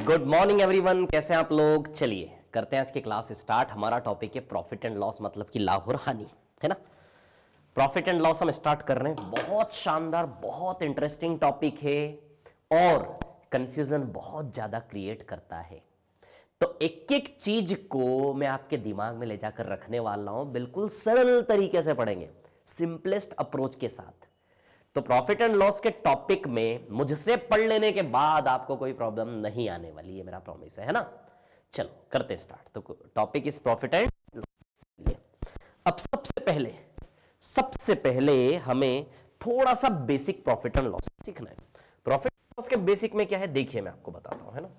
Good morning everyone, कैसे हैं आप लोग। चलिए करते हैं आज की क्लास स्टार्ट। हमारा टॉपिक है प्रॉफिट एंड लॉस, मतलब कि लाभ और हानि, है ना। प्रॉफिट एंड लॉस हम स्टार्ट कर रहे हैं। बहुत शानदार, बहुत इंटरेस्टिंग टॉपिक है और कंफ्यूजन बहुत ज्यादा क्रिएट करता है। तो एक एक चीज को मैं आपके दिमाग में ले जाकर रखने वाला हूं, बिल्कुल सरल तरीके से पढ़ेंगे, सिंपलेस्ट अप्रोच के साथ। तो प्रॉफिट एंड लॉस के टॉपिक में मुझसे पढ़ लेने के बाद आपको कोई प्रॉब्लम नहीं आने वाली है, मेरा प्रॉमिस है ना। चलो करते स्टार्ट। तो topic is profit and loss. अब सबसे पहले हमें थोड़ा सा बेसिक प्रॉफिट एंड लॉस सीखना है। प्रॉफिट एंड लॉस के बेसिक में क्या है, देखिए मैं आपको बताता हूं, है ना।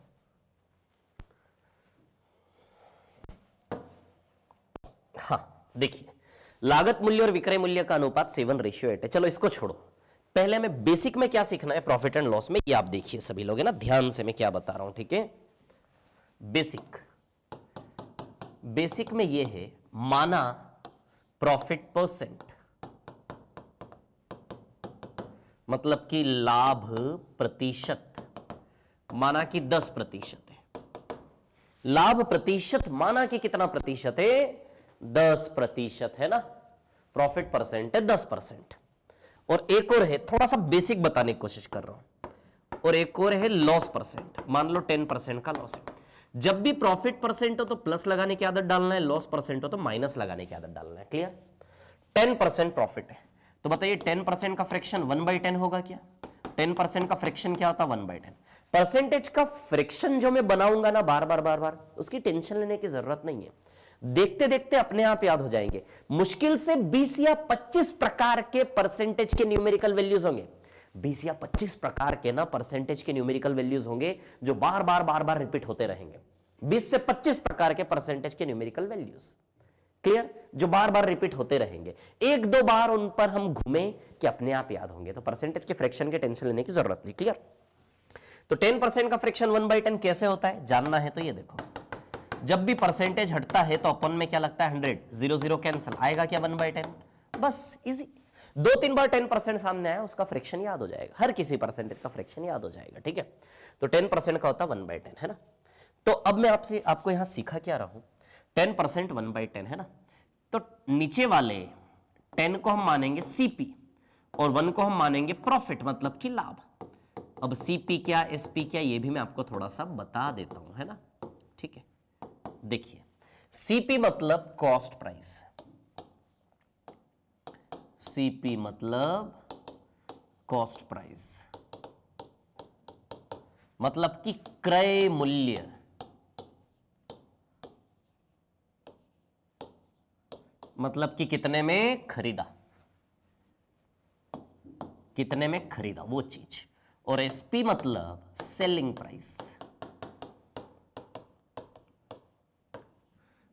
हाँ देखिए, लागत मूल्य और विक्रय मूल्य का अनुपात 7:8 है। चलो इसको छोड़ो, पहले हमें बेसिक में क्या सीखना है प्रॉफिट एंड लॉस में, ये आप देखिए सभी लोग, है ना, ध्यान से मैं क्या बता रहा हूं, ठीक है। बेसिक में ये है, माना प्रॉफिट परसेंट, मतलब कि लाभ प्रतिशत, माना कि 10% है। लाभ प्रतिशत माना कि कितना प्रतिशत है, 10% है ना। प्रॉफिट परसेंट है 10%। और एक और है, थोड़ा सा बेसिक बताने की कोशिश कर रहा हूं, और एक और है लॉस परसेंट। मान लो 10% का लॉस है। जब भी प्रॉफिट परसेंट हो तो प्लस लगाने की आदत डालना है, लॉस परसेंट हो तो माइनस लगाने की आदत डालना है। क्लियर। 10% प्रॉफिट है तो बताइए 10% का फ्रैक्शन 1/10 होगा क्या। 10% का फ्रैक्शन क्या होता है, 1/10। परसेंटेज का फ्रैक्शन जो मैं बनाऊंगा ना बार बार, उसकी टेंशन लेने की जरूरत नहीं है, देखते देखते अपने आप याद हो जाएंगे। मुश्किल से 20 या 25 प्रकार के परसेंटेज के न्यूमेरिकल वैल्यूज होंगे। 20 या 25 प्रकार के ना परसेंटेज के न्यूमेरिकल वैल्यूज होंगे जो बार बार रिपीट होते रहेंगे। 20 से 25 प्रकार के परसेंटेज के न्यूमेरिकल वैल्यूज, क्लियर, जो बार बार रिपीट होते रहेंगे। एक दो बार उन पर हम घूमे कि अपने आप याद होंगे। तो परसेंटेज के फ्रैक्शन के टेंशन लेने की जरूरत नहीं। क्लियर। तो 10% का फ्रैक्शन 1/10 कैसे होता है जानना है तो ये देखो, जब भी परसेंटेज हटता है तो अपन में क्या लगता है 100, 0 0 कैंसिल, आएगा क्या 1/10। बस इजी, 2-3 बार 10% सामने आया उसका फ्रैक्शन याद हो जाएगा, हर किसी परसेंटेज का फ्रैक्शन याद हो जाएगा, ठीक है। तो 10% का होता है 1/10, है ना। तो अब मैं आपको यहां सिखा क्या रहा हूं, 10% 1/10 है ना। तो नीचे वाले 10 को हम मानेंगे सीपी और 1 को हम मानेंगे प्रॉफिट, मतलब कि लाभ। अब सीपी क्या, एसपी क्या, ये भी मैं आपको थोड़ा सा बता देता हूं, है ना, ठीक है। देखिए, सीपी मतलब कॉस्ट प्राइस, सीपी मतलब कॉस्ट प्राइस, मतलब कि क्रय मूल्य, मतलब कि कितने में खरीदा, कितने में खरीदा वो चीज। और एसपी मतलब सेलिंग प्राइस,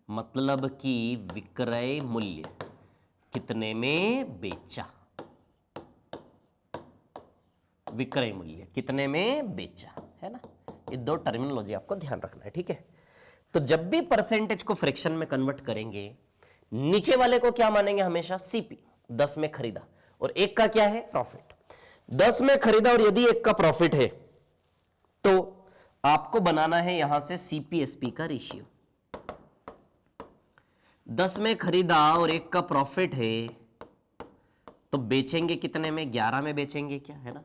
मतलब कि विक्रय मूल्य, कितने में बेचा, विक्रय मूल्य कितने में बेचा, है ना। ये दो टर्मिनोलॉजी आपको ध्यान रखना है, ठीक है। तो जब भी परसेंटेज को फ्रैक्शन में कन्वर्ट करेंगे, नीचे वाले को क्या मानेंगे हमेशा, सीपी, 10 में खरीदा, और एक का क्या है, प्रॉफिट। 10 में खरीदा और यदि एक का प्रॉफिट है तो आपको बनाना है यहां से सीपीएसपी का रेशियो। 10 में खरीदा और एक का प्रॉफिट है तो बेचेंगे कितने में, 11 में बेचेंगे क्या, है ना।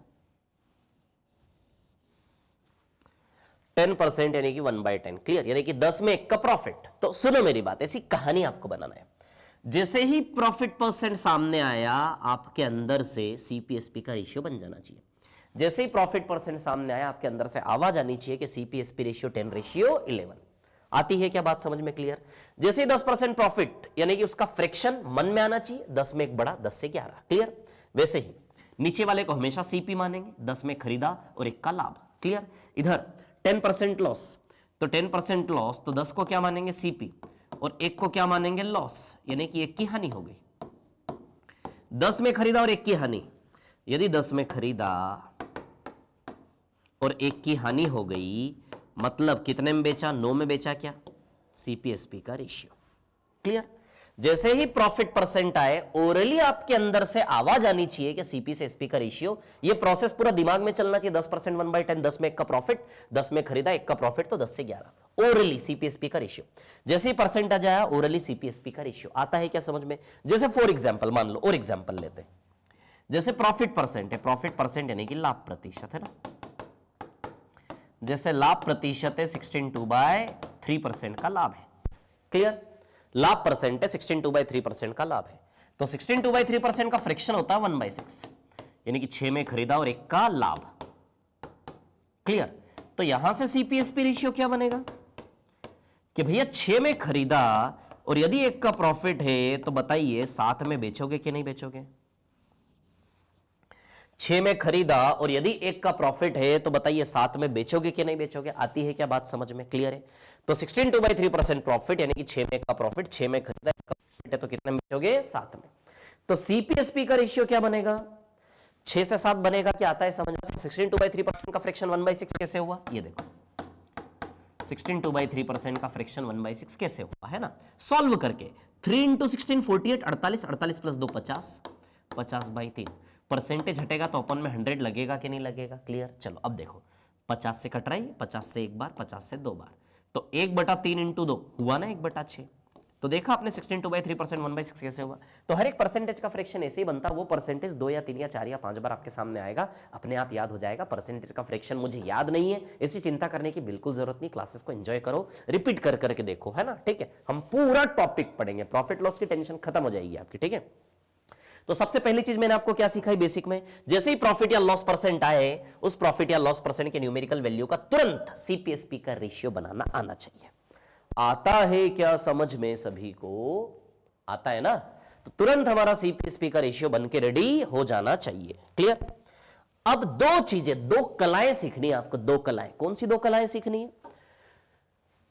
10% यानी कि 1/10, क्लियर, यानी कि 10 में एक का प्रॉफिट। तो सुनो मेरी बात, ऐसी कहानी आपको बनाना है। जैसे ही प्रॉफिट परसेंट सामने आया, आपके अंदर से सीपीएसपी का रेशियो बन जाना चाहिए। जैसे ही प्रॉफिट परसेंट सामने आया, आपके अंदर से आवाज आनी चाहिए कि सीपीएसपी रेशियो 10:11। आती है क्या बात समझ में, क्लियर। जैसे ही 10% प्रॉफिट यानी कि उसका फ्रैक्शन मन में आना चाहिए, 10 में एक बड़ा, 10 से 11, क्लियर। वैसे ही नीचे वाले को हमेशा सीपी मानेंगे, 10 में खरीदा और एक का लाभ, क्लियर। इधर 10% लॉस, तो 10% लॉस, तो 10 को क्या मानेंगे, सीपी, और एक को क्या मानेंगे, लॉस, यानी कि एक की हानि हो गई। 10 में खरीदा और एक की हानि, यदि 10 में खरीदा और एक की हानि हो गई, मतलब कितने में बेचा, 9 में बेचा क्या, सीपीएसपी का रेशियो, क्लियर। जैसे ही प्रॉफिट परसेंट आए, ओरली आपके अंदर से आवाज आनी चाहिए कि सीपी से एसपी का रेशियो, ये प्रोसेस पूरा दिमाग में चलना चाहिए। 10% 1/10, 10 में 1 का प्रॉफिट, 10 में खरीदा, 1 का प्रॉफिट, तो 10 से 11 ओरली सीपीएसपी का रेशियो। जैसे ही परसेंट आ जाए, ओरली सीपीएसपी का रेशियो आता है क्या समझ में? जैसे फॉर एग्जाम्पल मान लो, और एग्जाम्पल लेते हैं, जैसे प्रॉफिट परसेंट है, प्रॉफिट परसेंट यानी कि लाभ प्रतिशत है ना, जैसे लाभ प्रतिशत है 16/3% का लाभ है। क्लियर? लाभ परसेंट है 16/3% का लाभ है, तो 16/3% का फ्रैक्शन होता है 1/6, यानी कि 6 में खरीदा और 1 का लाभ। क्लियर? तो यहां से सीपीएसपी रेशियो क्या बनेगा कि भैया 6 में खरीदा और यदि 1 का प्रॉफिट है तो बताइए 7 में बेचोगे कि नहीं बेचोगे? 6 में खरीदा और यदि 1 का प्रॉफिट है तो बताइए 7 में बेचोगे कि नहीं बेचोगे? आती है क्या बात समझ में? क्लियर है? तो 16/3% प्रॉफिट यानी कि 6 में का प्रॉफिट, 6 में खरीदा, 1 का प्रॉफिट है तो कितने में बेचोगे? 7 में। तो सीपीएसपी का रेशियो क्या बनेगा? 6 से 7 बनेगा। क्या आता है समझ में? 16/3% का फ्रैक्शन 1/6 कैसे हुआ? ये देखो, 16/3% का फ्रैक्शन 1/6 कैसे हुआ, है ना? सॉल्व करके 3 × 16 48, 48, 48 + 2 50, 50/3। परसेंटेज हटेगा तो अपन में 100 लगेगा कि नहीं लगेगा? क्लियर? चलो अब देखो, 50 से कट रही, 50 से 1 बार, 50 से 2 बार, तो 1/3 × 2 हुआ ना 1/6। तो देखा आपने 16/3% 1/6 कैसे हुआ? तो हर एक परसेंटेज का फ्रैक्शन ऐसे ही बनता है, वो परसेंटेज 2 या 3 या 4 या 5 बार आपके सामने आएगा, अपने आप याद हो जाएगा। परसेंटेज का फ्रैक्शन मुझे याद नहीं है, ऐसी चिंता करने की बिल्कुल जरूरत नहीं। क्लासेस को एंजॉय करो, रिपीट कर करके देखो, है ना? ठीक है, हम पूरा टॉपिक पढ़ेंगे, प्रॉफिट लॉस की टेंशन खत्म हो जाएगी आपकी। ठीक है, तो सबसे पहली चीज मैंने आपको क्या सिखाई बेसिक में? जैसे ही प्रॉफिट या लॉस परसेंट आए, उस प्रॉफिट या लॉस परसेंट के न्यूमेरिकल वैल्यू का तुरंत सीपीएसपी का रेशियो बनाना आना चाहिए। आता है क्या समझ में सभी को? आता है ना? तो तुरंत हमारा सीपीएसपी का रेशियो बन के रेडी हो जाना चाहिए। क्लियर? अब दो चीजें, दो कलाएं सीखनी है आपको। दो कलाएं, कौन सी दो कलाएं सीखनी है?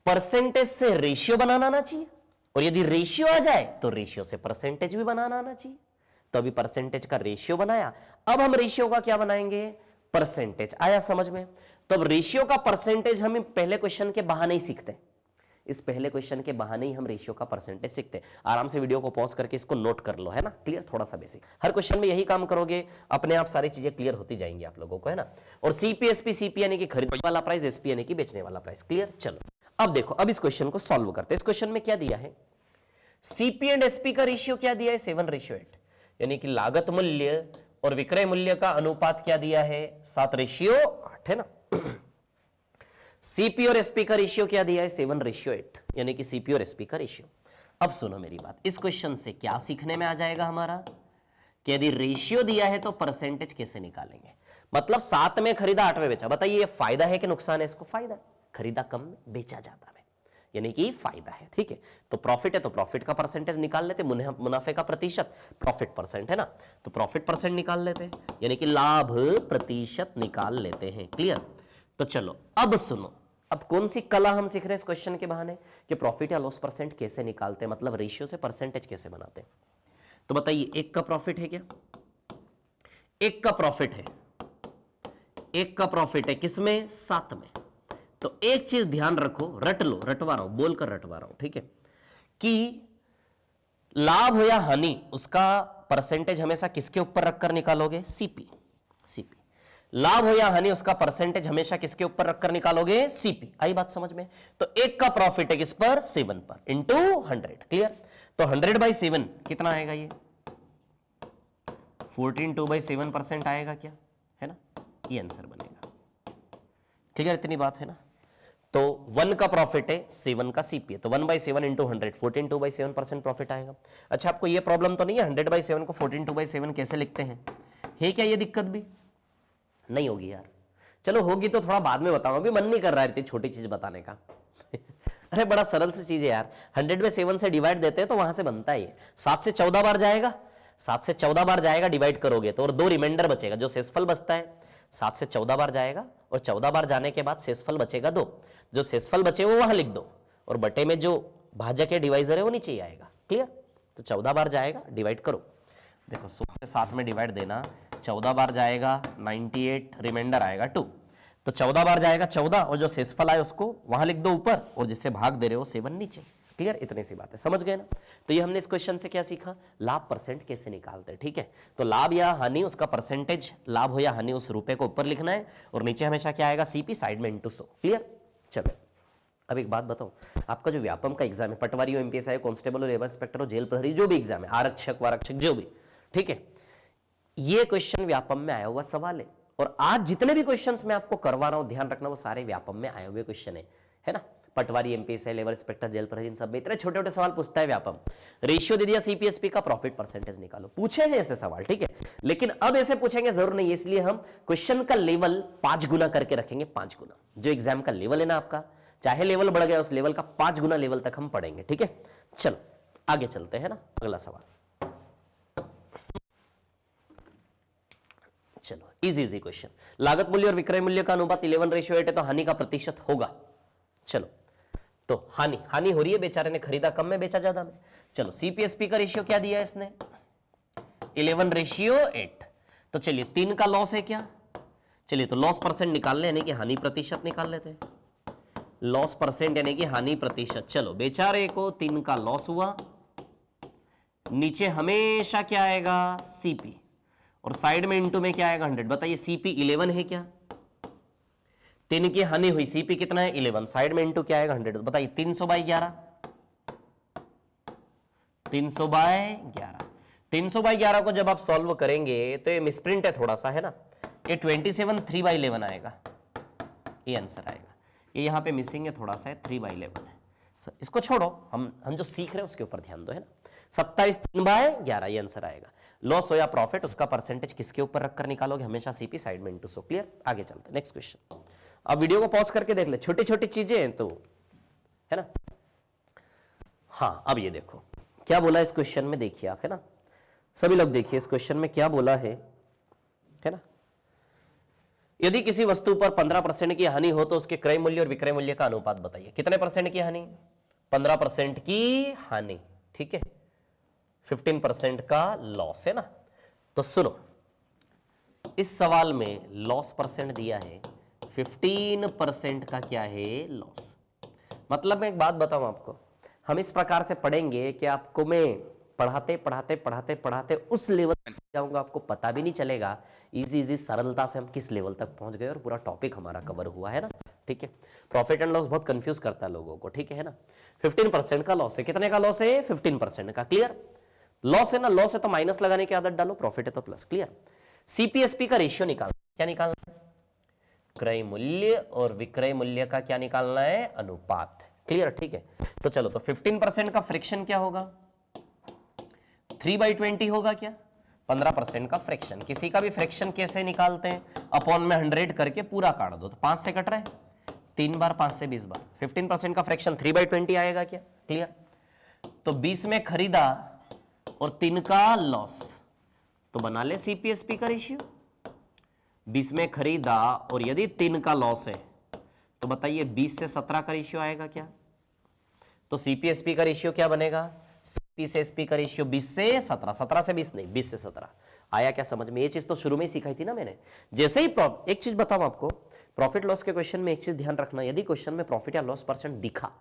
परसेंटेज से रेशियो बनाना आना चाहिए, और यदि रेशियो आ जाए तो रेशियो से परसेंटेज भी बनाना आना चाहिए। तो अभी परसेंटेज का रेशियो बनाया, अब हम रेशियो का क्या बनाएंगे? परसेंटेज। आया समझ में? तो अब रेशियो का परसेंटेज हम पहले क्वेश्चन के बहाने ही सीखते, इस पहले क्वेश्चन के बहाने ही हम रेशियो का परसेंटेज सीखते हैं। आराम से वीडियो को पॉज करके इसको नोट कर लो, है ना? क्लियर? थोड़ा सा बेसिक, हर क्वेश्चन में यही काम करोगे, अपने आप सारी चीजें क्लियर होती जाएंगी आप लोगों को, है ना? और सीपीएसपी, सीपी यानी कि खरीदने वाला प्राइस, एसपी यानी कि बेचने वाला प्राइस। क्लियर? चलो अब देखो, अब इस क्वेश्चन को सॉल्व करते हैं। इस क्वेश्चन में क्या दिया है? सीपी एंड एसपी का रेशियो क्या दिया है? 7:8, यानी कि लागत मूल्य और विक्रय मूल्य का अनुपात क्या दिया है? 7:8, है ना? सीपी और एसपी का रेशियो क्या दिया है? 7:8, यानी कि सीपी और एसपी का रेशियो। अब सुनो मेरी बात, इस क्वेश्चन से क्या सीखने में आ जाएगा हमारा कि यदि रेशियो दिया है तो परसेंटेज कैसे निकालेंगे। मतलब 7 में खरीदा, 8 में बेचा, बताइए ये फायदा है कि नुकसान है? इसको फायदा, खरीदा कम बेचा ज्यादा में, यानी कि फायदा है। ठीक है, तो प्रॉफिट है तो प्रॉफिट का परसेंटेज निकाल लेते, मुनाफे का प्रतिशत, प्रॉफिट परसेंट है ना, तो प्रॉफिट परसेंट निकाल लेते, यानी कि लाभ प्रतिशत निकाल लेते हैं। क्लियर? तो चलो अब सुनो, अब कौन सी कला हम सीख रहे हैं इस क्वेश्चन के बहाने कि प्रॉफिट या लॉस परसेंट कैसे निकालते हैं, मतलब रेशियो से परसेंटेज कैसे बनाते हैं। तो बताइए 1 का प्रॉफिट है क्या? 1 का प्रॉफिट है, 1 का प्रॉफिट है किसमें? 7 में। तो एक चीज ध्यान रखो, रट लो, रटवा रहा हूं, बोलकर रटवा रहा हूं, ठीक है, कि लाभ या हानि उसका परसेंटेज हमेशा किसके ऊपर रखकर निकालोगे? सीपी। सीपी। लाभ हो या हानि उसका परसेंटेज हमेशा किसके ऊपर रखकर निकालोगे? सीपी। आई बात समझ में? तो 1 का प्रॉफिट है किस पर? 7 पर, इंटू 100। क्लियर? तो 100/7 कितना आएगा? ये 14/2/7% आएगा क्या, है ना? ये आंसर बनेगा। क्लियर? इतनी बात है ना? तो 1 का प्रॉफिट है, 7 का सीपी है, तो 1/7 इंटू 100, 14/2/7% प्रॉफिट आएगा। अच्छा, आपको ये प्रॉब्लम तो नहीं है 100/7 को 14/2/7 कैसे लिखते हैं? है क्या ये दिक्कत भी? नहीं होगी यार, चलो होगी तो थोड़ा बाद में बताऊंगा, अभी मन नहीं कर रहा है इतनी छोटी चीज बताने का। अरे बड़ा सरल सी चीज है यार, 100/7 से डिवाइड देते हैं तो वहां से बनता है ये। 7 से 14 बार जाएगा, 7 से 14 बार जाएगा डिवाइड करोगे तो, और 2 रिमाइंडर बचेगा, जो शेषफल बचता है 7 से 14 बार जाएगा, और 14 बार जाने के बाद शेषफल बचेगा 2, जो शेषफल बचे वो वहां लिख दो, और बटे में जो भाजक है डिवाइजर है वो नीचे ही आएगा। क्लियर? तो 14 बार जाएगा, डिवाइड करो, देखो 100 से 7 में डिवाइड देना, 14 बार जाएगा 98, रिमाइंडर आएगा 2, तो 14 बार जाएगा 14, और जो शेषफल आए उसको वहां लिख दो ऊपर, और जिससे भाग दे रहे हो 7 नीचे। क्लियर, इतनी सी बात है, समझ गए ना। तो ये हमने इस क्वेश्चन से क्या सीखा, लाभ परसेंट कैसे निकालते हैं। ठीक है, तो लाभ या हानि उसका परसेंटेज, लाभ हो या हानि उस रुपए को ऊपर लिखना है और नीचे हमेशा क्या आएगा, सीपी साइड में इनटू 100। क्लियर। चलो अब एक बात बताओ, आपका जो व्यापम का एग्जाम है, पटवारी हो, एमपीएस हो, कांस्टेबल हो, लेबर इंस्पेक्टर हो, जेल प्रहरी, जो भी एग्जाम है, आरक्षक वारक्षक जो भी, ठीक है, ये क्वेश्चन व्यापम में आया हुआ सवाल है। और आज जितने भी क्वेश्चंस मैं आपको करवा रहा हूं, ध्यान रखना, वो सारे व्यापम में आए हुए क्वेश्चन है ना। पटवारी, एमपीएस, लेबर इंस्पेक्टर, जेल प्रहरी, इन सब में इतने छोटे छोटे सवाल पूछता है व्यापम। रेशियो दे दिया सीपीएसपी का, प्रॉफिट परसेंटेज निकालो, पूछे हैं ऐसे सवाल, ठीक है। लेकिन अब ऐसे पूछेंगे जरूर नहीं, इसलिए हम क्वेश्चन का लेवल 5 गुना करके रखेंगे, 5 गुना। जो एग्जाम का लेवल है ना आपका, चाहे लेवल बढ़ गया, उस लेवल का 5 गुना लेवल तक हम पढ़ेंगे, ठीक है। चलो आगे चलते हैं ना, अगला सवाल। चलो इजी क्वेश्चन, लागत मूल्य और विक्रय मूल्य का अनुपात 11:8 है, तो हानि का प्रतिशत होगा। चलो तो हानि हो रही है, बेचारे ने खरीदा कम में, बेचा ज्यादा में। चलो सीपीएसपी का रेशियो क्या दिया है इसने, 11:8। तो चलिए 3 का लॉस है क्या, चलिए तो लॉस परसेंट निकाल ले, यानी कि हानि प्रतिशत निकाल लेते हैं। लॉस परसेंट यानी कि हानि प्रतिशत। चलो बेचारे को 3 का लॉस हुआ, नीचे हमेशा क्या आएगा, सीपी, और साइड में इनटू में क्या आएगा, 100। बताइए सीपी 11 है क्या, 3 की हानि हुई, सीपी कितना है 11, साइड में इनटू क्या आएगा 100। बताइए 300/11, 300/11। 300/11 को जब आप सॉल्व करेंगे तो ये मिसप्रिंट है थोड़ा सा, है ना, ये 27 3/11 आएगा, ये आंसर आएगा। ये यहां पे मिसिंग है थोड़ा सा, 3/11 है। इसको छोड़ो, हम जो सीख रहे हैं उसके ऊपर ध्यान दो, है ना। 27 3/11 ये आंसर आएगा। लॉस हो या प्रॉफिट, उसका परसेंटेज किसके ऊपर रखकर निकालोगे, हमेशा सीपी साइड में इनटू 100। क्लियर, आगे चलते हैं नेक्स्ट क्वेश्चन। अब वीडियो को पॉज करके देख ले, छोटी छोटी चीजें हैं तो, है ना। हाँ अब ये देखो क्या बोला इस क्वेश्चन में, देखिए आप, है ना, सभी लोग देखिए इस क्वेश्चन में क्या बोला है ना। यदि किसी वस्तु पर 15% की हानि हो तो उसके क्रय मूल्य और विक्रय मूल्य का अनुपात बताइए। कितने परसेंट की हानि, 15% की हानि, ठीक है, 15% का लॉस, है ना। तो सुनो, इस सवाल में लॉस परसेंट दिया है, 15% का क्या है, लॉस। मतलब मैं एक बात बताऊं आपको, हम इस प्रकार से पढ़ेंगे कि आपको मैं पढ़ाते पढ़ाते पढ़ाते पढ़ाते उस लेवल तक जाऊंगा, आपको पता भी नहीं चलेगा इजी सरलता से हम किस लेवल तक पहुंच गए और पूरा टॉपिक हमारा कवर हुआ, है ना। ठीक है, प्रॉफिट एंड लॉस बहुत कंफ्यूज करता है लोगों को, ठीक है ना। 15% का लॉस है, कितने का लॉस है, 15% का। क्लियर, लॉस है ना, लॉस है तो माइनस लगाने की आदत डालो, प्रॉफिट है तो प्लस। क्लियर, सीपीएसपी का रेशियो निकालना, क्या निकालना है, क्रय मूल्य और विक्रय मूल्य का क्या निकालना है, अनुपात। क्लियर, ठीक है। तो चलो, तो 15% का फ्रैक्शन क्या होगा, 3/20 होगा क्या, 15% का फ्रैक्शन। किसी का भी फ्रैक्शन कैसे निकालते हैं, अपॉन में 100 करके पूरा काट दो, तो 5 से कट रहा है, 3 बार 5 से 20 बार, 15% का फ्रैक्शन 3/20 आएगा क्या। क्लियर, तो 20 में खरीदा और 3 का लॉस, तो बना ले सीपीएसपी का रेशियो। 20 में खरीदा और यदि 3 का लॉस है तो बताइए 20 से 17 का रेशियो आएगा क्या। तो सीपीएसपी का रेशियो क्या बनेगा, सीपी से एसपी का रेशियो 20 से 17, 17 से 20 नहीं, 20 से 17। आया क्या समझ में, ये चीज तो शुरू में ही सिखाई थी ना मैंने। जैसे ही एक चीज बताऊं आपको, प्रॉफिट लॉस के क्वेश्चन में एक चीज ध्यान रखना, यदि क्वेश्चन में प्रॉफिट या लॉस परसेंट दिखा,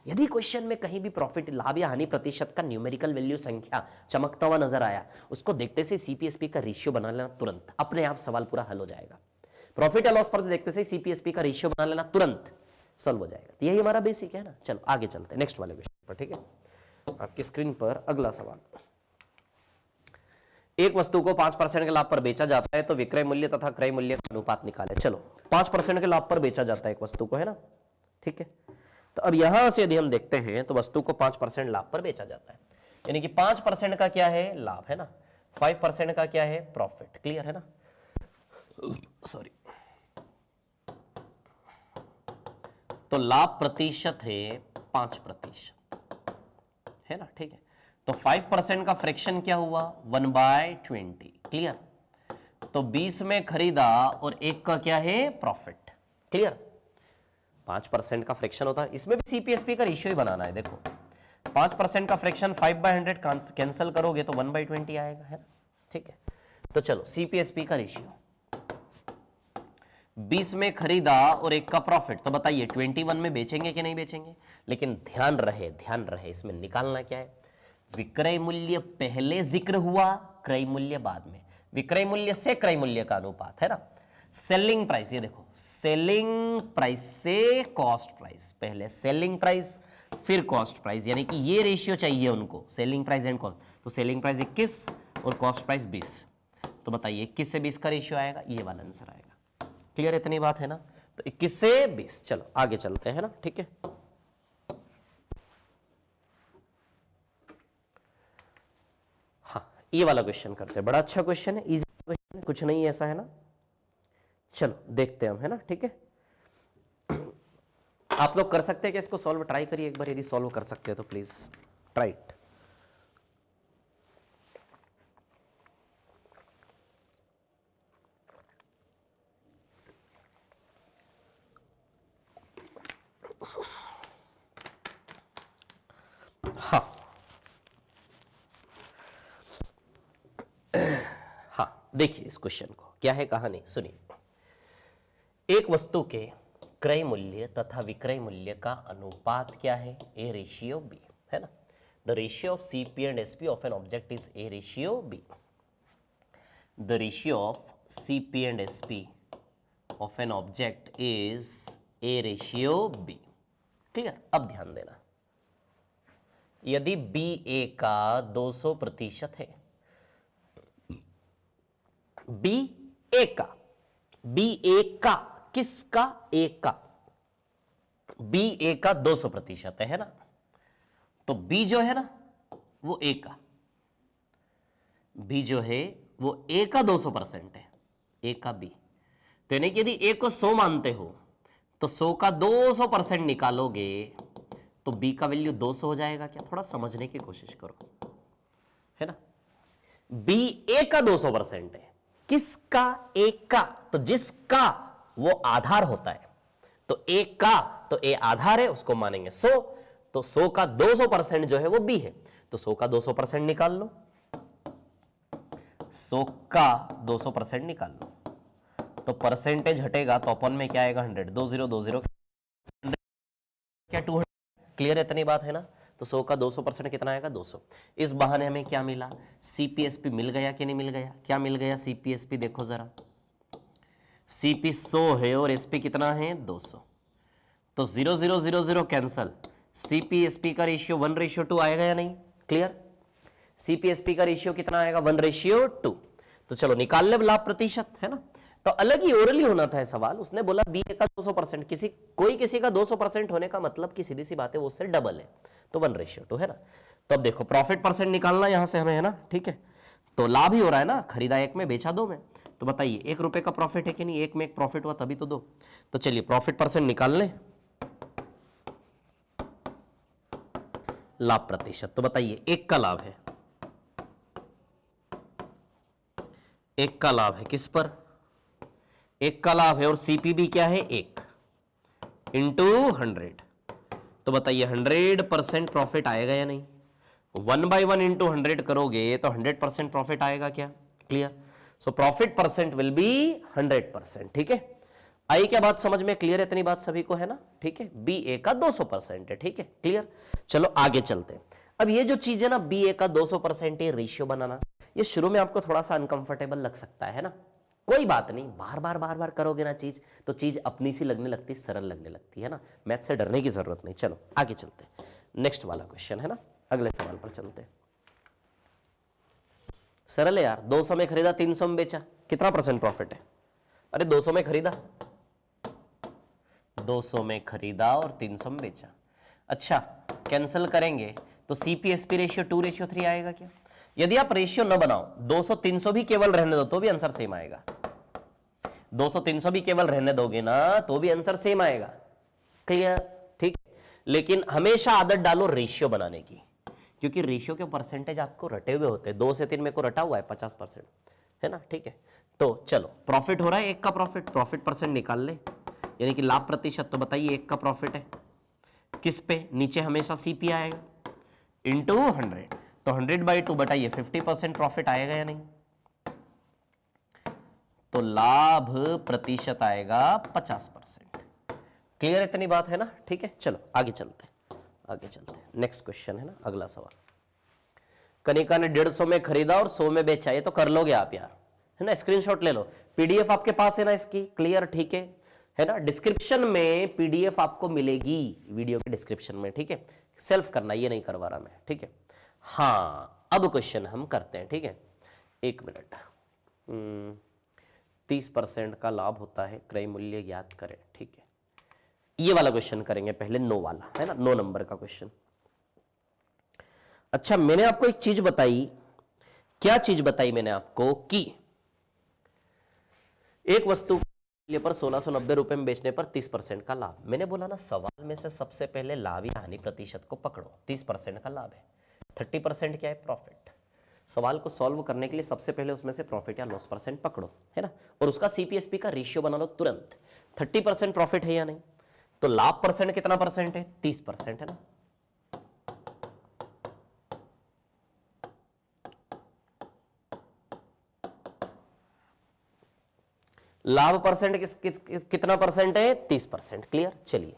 यदि क्वेश्चन में कहीं भी प्रॉफिट, लाभ या हानि प्रतिशत का न्यूमेरिकल वैल्यू, संख्या चमकता हुआ नजर आया, उसको देखते से सीपीएसपी का रेशियो बना लेना, तुरंत अपने आप सवाल पूरा हल हो जाएगा। प्रॉफिट या लॉस पर देखते से सीपीएसपी का रेशियो बना लेना, तुरंत सॉल्व हो जाएगा। तो यही हमारा बेसिक है ना। चलो आगे चलते हैं नेक्स्ट वाले क्वेश्चन पर, ठीक है। आपकी स्क्रीन पर अगला सवाल, एक वस्तु को 5% के लाभ पर बेचा जाता है तो विक्रय मूल्य तथा क्रय मूल्य का अनुपात निकाले। चलो 5% के लाभ पर बेचा जाता है एक वस्तु को, है ना, ठीक है। तो अब यहां से यदि हम देखते हैं तो वस्तु को 5% लाभ पर बेचा जाता है, यानी कि 5% का क्या है, लाभ, है ना, 5% का क्या है, प्रॉफिट। क्लियर है ना, सॉरी, तो लाभ प्रतिशत है 5%, है ना, ठीक है। तो 5% का फ्रैक्शन क्या हुआ, 1/20। क्लियर, तो 20 में खरीदा और 1 का क्या है, प्रॉफिट। क्लियर, 5% का फ्रैक्शन होता है, इसमें भी सीपीएसपी का रेशियो ही बनाना है। देखो 5% का फ्रैक्शन 5/100 कैंसिल करोगे तो 1/20 आएगा, है ना, ठीक है। तो चलो सीपीएसपी का रेशियो, 20 में खरीदा और 1 का प्रॉफिट, तो बताइए 21 में बेचेंगे कि नहीं बेचेंगे? लेकिन ध्यान रहे इसमें निकालना क्या है, विक्रय मूल्य पहले जिक्र हुआ, क्रय मूल्य बाद में। विक्रय मूल्य से क्रय मूल्य का अनुपात है ना। सेलिंग प्राइस, ये देखो, सेलिंग प्राइस से कॉस्ट प्राइस, पहले सेलिंग प्राइस फिर कॉस्ट प्राइस, यानी कि ये रेशियो चाहिए उनको, सेलिंग प्राइस एंड कॉस्ट। तो सेलिंग प्राइस 21 और कॉस्ट प्राइस 20, तो बताइए 21 से 20 का रेशियो आएगा, ये वाला आंसर आएगा। क्लियर, इतनी बात है ना। तो 21 से 20, चलो आगे चलते हैं ना, ठीक है। हाँ, ये वाला क्वेश्चन करते हैं, बड़ा अच्छा क्वेश्चन है, इजी क्वेश्चन है, कुछ नहीं ऐसा है ना। चलो देखते हैं हम, है ना, ठीक है। आप लोग कर सकते हैं कि इसको सॉल्व, ट्राई करिए एक बार, यदि सॉल्व कर सकते हैं तो प्लीज ट्राई इट। हाँ हाँ, देखिए इस क्वेश्चन को, क्या है कहानी सुनिए। एक वस्तु के क्रय मूल्य तथा विक्रय मूल्य का अनुपात क्या है, ए रेशियो बी, है ना। The ratio of CP and SP of an object is A ratio B. The ratio of CP and SP of an object is A ratio B. Clear, अब ध्यान देना, यदि बी ए का 200% है, बी ए का, B ए का, किसका, ए का, बी ए का 200% है ना, तो बी जो है ना वो ए का, बी जो है वो ए का 200% है, ए का बी। तो यानी कि यदि ए को 100 मानते हो तो 100 का 200% निकालोगे तो बी का वैल्यू 200 हो जाएगा क्या? थोड़ा समझने की कोशिश करो, है ना। बी ए का 200% है, किसका, ए का, तो जिसका वो आधार होता है, तो ए का, तो ए आधार है, उसको मानेंगे 100, तो 100 का 200% जो है वो बी है, तो 100 का 200% निकाल लो, 100 का 200% निकाल लो, तो परसेंटेज हटेगा तो अपन में क्या आएगा, 100, 2020 क्या 200। क्लियर है, इतनी बात है ना। तो 100 का 200% कितना आएगा, 200। इस बहाने हमें क्या मिला, सीपीएसपी मिल गया कि नहीं मिल गया? क्या मिल गया सीपीएसपी, देखो जरा, सीपी 100 है और एसपी कितना है, 200, तो 0 0 0 0 कैंसल, सीपीएसपी का रेशियो 1:2 आएगा या नहीं? क्लियर, सीपीएसपी का रेशियो कितना आएगा, 1:2। तो चलो निकाल ले लाभ प्रतिशत, है ना। तो अलग ही ओरली होना था सवाल, उसने बोला बी ए का 200%, किसी का 200% होने का मतलब कि सीधी सी बात है वो उससे डबल है, तो 1:2 है ना। तो अब देखो प्रॉफिट परसेंट निकालना यहां से हमें, है ना, ठीक है। तो लाभ ही हो रहा है ना, खरीदा 1 में बेचा 2 में, तो बताइए 1 रुपए का प्रॉफिट है कि नहीं, 1 में 1 प्रॉफिट हुआ तभी तो 2। तो चलिए प्रॉफिट परसेंट निकाल लें, लाभ प्रतिशत, तो बताइए 1 का लाभ है, 1 का लाभ है किस पर, 1 का लाभ है, और सीपीबी क्या है, 1 इंटू 100, तो बताइए 100% प्रॉफिट आएगा या नहीं? 1/1 इंटू 100 करोगे तो 100% प्रॉफिट आएगा क्या? Clear, so profit percent will be 100%। ठीक है, आई क्या बात समझ में? क्लियर है, इतनी बात सभी को है ना? ठीक है, बी ए का 200% है, ठीक है, क्लियर। चलो आगे चलते हैं। अब ये जो चीज है ना, बी ए का 200% ये रेशियो बनाना, ये शुरू में आपको थोड़ा सा अनकंफर्टेबल लग सकता है ना, कोई बात नहीं, बार बार करोगे ना चीज तो चीज अपनी सी लगने लगती, सरल लगने लगती है ना, मैथ से डरने की जरूरत नहीं। चलो आगे चलते हैं, नेक्स्ट वाला क्वेश्चन है ना, अगले सवाल पर चलते हैं। सरल है यार, 200 में खरीदा 300 में बेचा, कितना परसेंट प्रॉफिट है? अरे 200 में खरीदा, 200 में खरीदा और 300 में बेचा। अच्छा, कैंसिल करेंगे तो सीपीएसपी रेशियो 2:3 आएगा क्या? यदि आप रेशियो न बनाओ, 200 300 भी केवल रहने दो तो भी आंसर सेम आएगा, 200 300 भी केवल रहने दोगे ना तो भी आंसर सेम आएगा। क्लियर, ठीक। लेकिन हमेशा आदत डालो रेशियो बनाने की, क्योंकि रेशियो के परसेंटेज आपको रटे हुए होते हैं। 2 से 3 में को रटा हुआ है 50%, है ना, ठीक है। तो चलो प्रॉफिट हो रहा है 1 का प्रॉफिट परसेंट निकाल ले, यानी कि लाभ प्रतिशत। तो बताइए 1 का प्रॉफिट है किस पे, नीचे हमेशा सीपी आएगा, इंटू 100, तो 100/2 बताइए 50% प्रॉफिट आएगा या नहीं? तो लाभ प्रतिशत आएगा 50%। क्लियर इतनी बात है ना? ठीक है, चलो आगे चलते हैं। नेक्स्ट क्वेश्चन है ना, अगला सवाल। कनिका ने 150 में खरीदा और 100 में बेचा, ये तो कर लोगे आप यार, है ना? स्क्रीनशॉट ले लो, पीडीएफ आपके पास है ना इसकी? क्लियर, ठीक है ना? डिस्क्रिप्शन में पीडीएफ आपको मिलेगी, वीडियो के डिस्क्रिप्शन में, ठीक है? सेल्फ करना, ये नहीं करवा रहा मैं, ठीक है? हाँ, अब क्वेश्चन हम करते हैं, ठीक है? 1 मिनट। 30% का लाभ होता है, क्रय मूल्य ज्ञात करें, ठीक है? ये वाला क्वेश्चन करेंगे पहले, 9 वाला, है ना? 9 नंबर का क्वेश्चन। अच्छा, मैंने आपको एक चीज बताई, क्या चीज बताई मैंने आपको? कि एक वस्तु पर 1690 रुपए में बेचने पर 30% का लाभ। मैंने बोला ना, सवाल में से सबसे पहले लाभ या हानि प्रतिशत को पकड़ो। 30% का लाभ है, 30% क्या है? प्रॉफिट। सवाल को सॉल्व करने के लिए सबसे पहले उसमें से प्रॉफिट या लॉस परसेंट पकड़ो, है ना? और उसका सीपीएसपी का रेशियो बना लो तुरंत। 30% प्रॉफिट है या नहीं? तो लाभ परसेंट कितना परसेंट है? 30% है ना? लाभ परसेंट कितना परसेंट है? 30%। क्लियर, चलिए।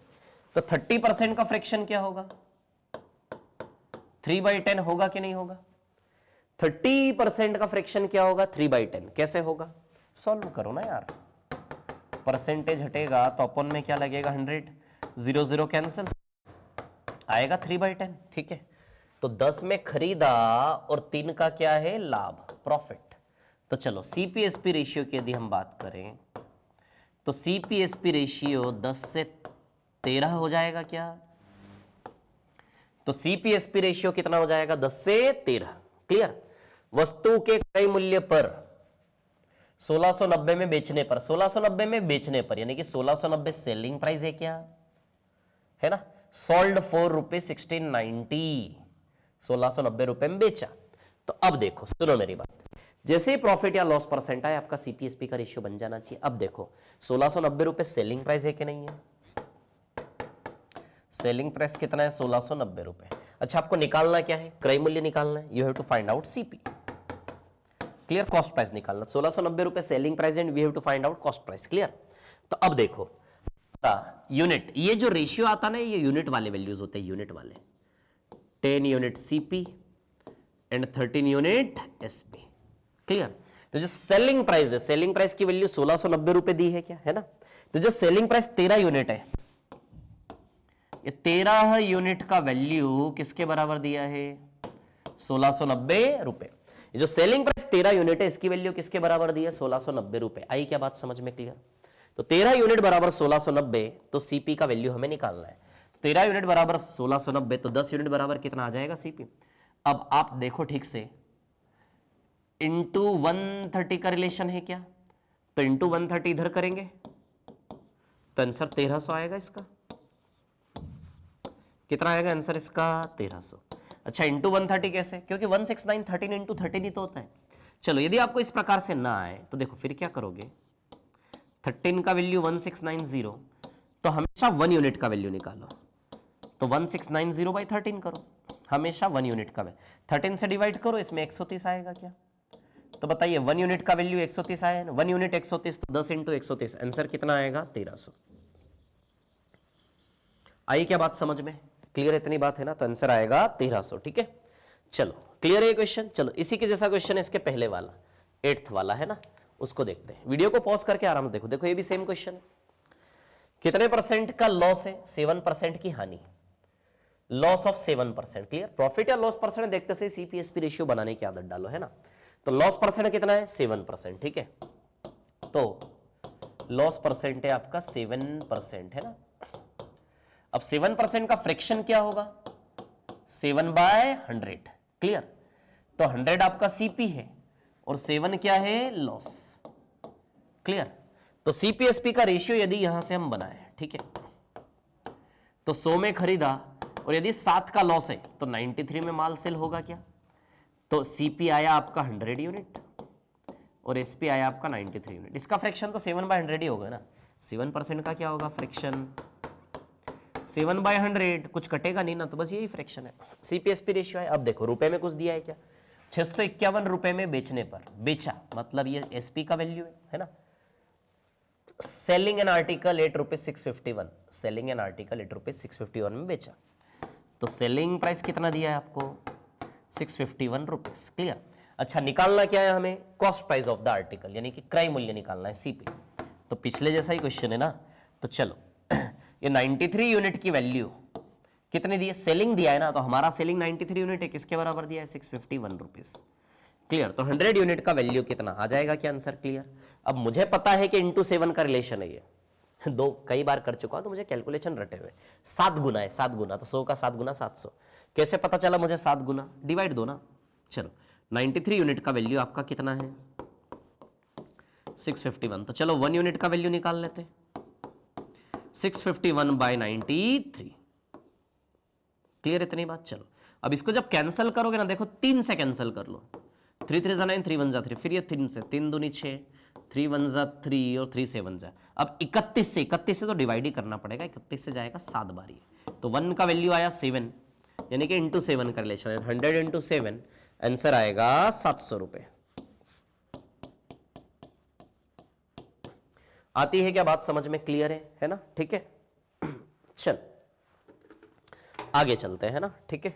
तो 30% का फ्रैक्शन क्या होगा? 3/10 होगा कि नहीं होगा? 30% का फ्रैक्शन क्या होगा? 3/10। कैसे होगा? सॉल्व करो ना यार। परसेंटेज हटेगा तो अपन में क्या लगेगा? 100, 0 0 कैंसिल, आएगा 3/10, ठीक है? तो 10 में खरीदा और 3 का क्या है? लाभ, प्रॉफिट। तो चलो सीपीएसपी रेशियो की यदि हम बात करें तो सीपीएसपी रेशियो 10 से 13 हो जाएगा क्या? तो सीपीएसपी रेशियो कितना हो जाएगा? 10 से 13। क्लियर? वस्तु के क्रय मूल्य पर 1690 में बेचने पर, 1690 में बेचने पर, यानी कि 1690 सेलिंग प्राइस है क्या? है ना? सोल्ड फॉर ₹1690, 1690 रुपए में बेचा। तो अब देखो, सुनो मेरी बात, जैसे ही प्रॉफिट या लॉस परसेंट आए, आपका सीपीएसपी का रेशियो बन जाना चाहिए। अब देखो, 1690 रुपए सेलिंग प्राइस है कि नहीं है? सेलिंग प्राइस कितना है? 1690 रुपए। अच्छा, आपको निकालना क्या है? क्रय मूल्य निकालना है। You have to find out CP. Clear? Cost price निकालना। 1690 रुपए selling price and we have to find out cost price. Clear? तो अब देखो, यूनिट, ये जो रेशियो आता ना, ये यूनिट वाले वैल्यूज होते हैं, यूनिट वाले। 10 unit CP and 13 unit SP. Clear? तो जो सेलिंग प्राइस है, सेलिंग प्राइस की वैल्यू 1690 रुपए दी है क्या? है ना? तो जो सेलिंग प्राइस 13 यूनिट है, ये 13 यूनिट का वैल्यू किसके बराबर दिया है? 1690 रुपए। ये जो सेलिंग प्राइस 13 यूनिट है, इसकी वैल्यू किसके बराबर दी है? 1690 रुपए। आई क्या बात समझ में? क्लियर? तो 13 यूनिट बराबर 1690, तो सीपी का वैल्यू हमें निकालना है। 13 यूनिट बराबर 1690, तो 10 यूनिट बराबर कितना आ जाएगा? सीपी। अब आप देखो ठीक से, इंटू 130 का रिलेशन है क्या? तो इंटू 130 इधर करेंगे तो आंसर 1300 आएगा। इसका कितना आएगा आंसर? इसका 1300। अच्छा, इंटू 130 कैसे? क्योंकि 169 13 इंटू 13 ही तो होता है। चलो, यदि आपको इस प्रकार से ना आए तो देखो फिर क्या करोगे? 13 का वैल्यू 1690, तो हमेशा 1 यूनिट का वैल्यू निकालो। तो 1690 बाई 13 करो, हमेशा 1 यूनिट का वैल्यू 13 से डिवाइड करो, इसमें 130 आएगा क्या? तो बताइए, 1 यूनिट का वैल्यू 130 आया, 1 यूनिट 130, तो 10 इंटू 130, आंसर कितना आएगा? 1300। आई क्या बात समझ में? क्लियर इतनी बात है ना? तो आंसर आएगा 1300। ठीक है, चलो क्लियर है क्वेश्चन। चलो, इसी के जैसा क्वेश्चन है इसके पहले वाला, 8th वाला है ना, उसको देखते हैं। वीडियो को पॉज करके आराम से देखो। देखो, ये भी सेम क्वेश्चन है। कितने परसेंट का लॉस है? 7% की हानि, लॉस ऑफ 7%। क्लियर? प्रॉफिट या लॉस परसेंट देखते से सीपीएसपी रेशियो बनाने की आदत डालो, है ना। तो लॉस परसेंट कितना है? 7%। ठीक है, तो लॉस परसेंट है आपका 7%, है ना। अब 7% का फ्रैक्शन क्या होगा? 7/100। क्लियर? तो 100 आपका सीपी है और 7 क्या है? लॉस। क्लियर? तो सीपीएसपी का रेशियो यदि यहां से हम बनाए, ठीक है, तो 100 में खरीदा और यदि 7 का लॉस है तो 93 में माल सेल होगा क्या? तो सीपी आया आपका 100 यूनिट और एसपी आया आपका 93 यूनिट। इसका फ्रैक्शन तो 7/100 ही होगा ना। 7% का क्या होगा फ्रैक्शन? 7/100, कुछ कटेगा नहीं ना, तो बस यही फ्रैक्शन है। सीपीएसपी रेशियो है। अब देखो, रुपए में कुछ दिया है क्या? 651 रुपए में बेचने पर बेचा, मतलब ये एसपी का वैल्यू है ना। Selling an article 8 rupees 651, selling an article 8 rupees 651 में बेचा, तो सेलिंग प्राइस कितना दिया है आपको 651 रुपीज। क्लियर। अच्छा, निकालना क्या है हमें, cost price of the article, यानी कि क्रय मूल्य निकालना है, सीपी। तो पिछले जैसा ही क्वेश्चन है ना, तो चलो ये 93 यूनिट की वैल्यू कितने दिए, सेलिंग दिया है ना, तो हमारा सेलिंग 93 यूनिट है, किसके बराबर दिया है 651 रुपीज। क्लियर। तो 100 यूनिट का वैल्यू कितना आ जाएगा, क्या आंसर। क्लियर। अब मुझे पता है कि इंटू 7 का रिलेशन है ये, दो कई बार कर चुका हूं, तो मुझे कैलकुलेशन रटे हुए, 7 गुना है, 7 गुना, तो 100 का 7 गुना 700, कैसे पता चला मुझे 7 गुना, डिवाइड दो ना। चलो 93 यूनिट का वैल्यू आपका कितना है 651, तो चलो 1 यूनिट का वैल्यू निकाल लेते, 651 बाय 93। क्लियर इतनी बात। चलो अब इसको जब कैंसिल करोगे ना, देखो 3 से कैंसिल कर लो, 3 3 9, 3 1 3, फिर ये 3 से, 3 दूनी 6, 3 1 3 और 3 7 जा। अब 31 से तो डिवाइड ही करना पड़ेगा, 31 से जाएगा 7 बारी, तो 1 का वैल्यू आया 7, यानी कि इंटू 7 का रिलेशन है, 100 इंटू 7, आंसर आएगा 700 रुपए। आती है क्या बात समझ में, क्लियर है ना, ठीक है। चल आगे चलते हैं ना, ठीक है।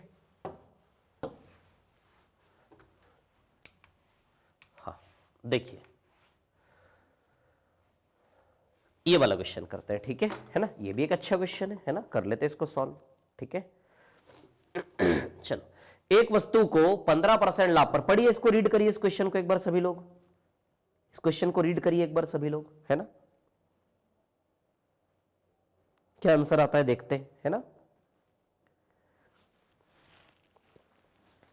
हाँ देखिए ये वाला क्वेश्चन करते हैं, ठीक है ना, ये भी एक अच्छा क्वेश्चन है ना, कर लेते हैं इसको सॉल्व, ठीक है। चलो एक वस्तु को 15% लाभ पर, पढ़िए इसको, रीड करिए इस क्वेश्चन को एक बार सभी लोग, इस क्वेश्चन को रीड करिए एक बार सभी लोग, है ना, क्या आंसर आता है देखते हैं, है ना।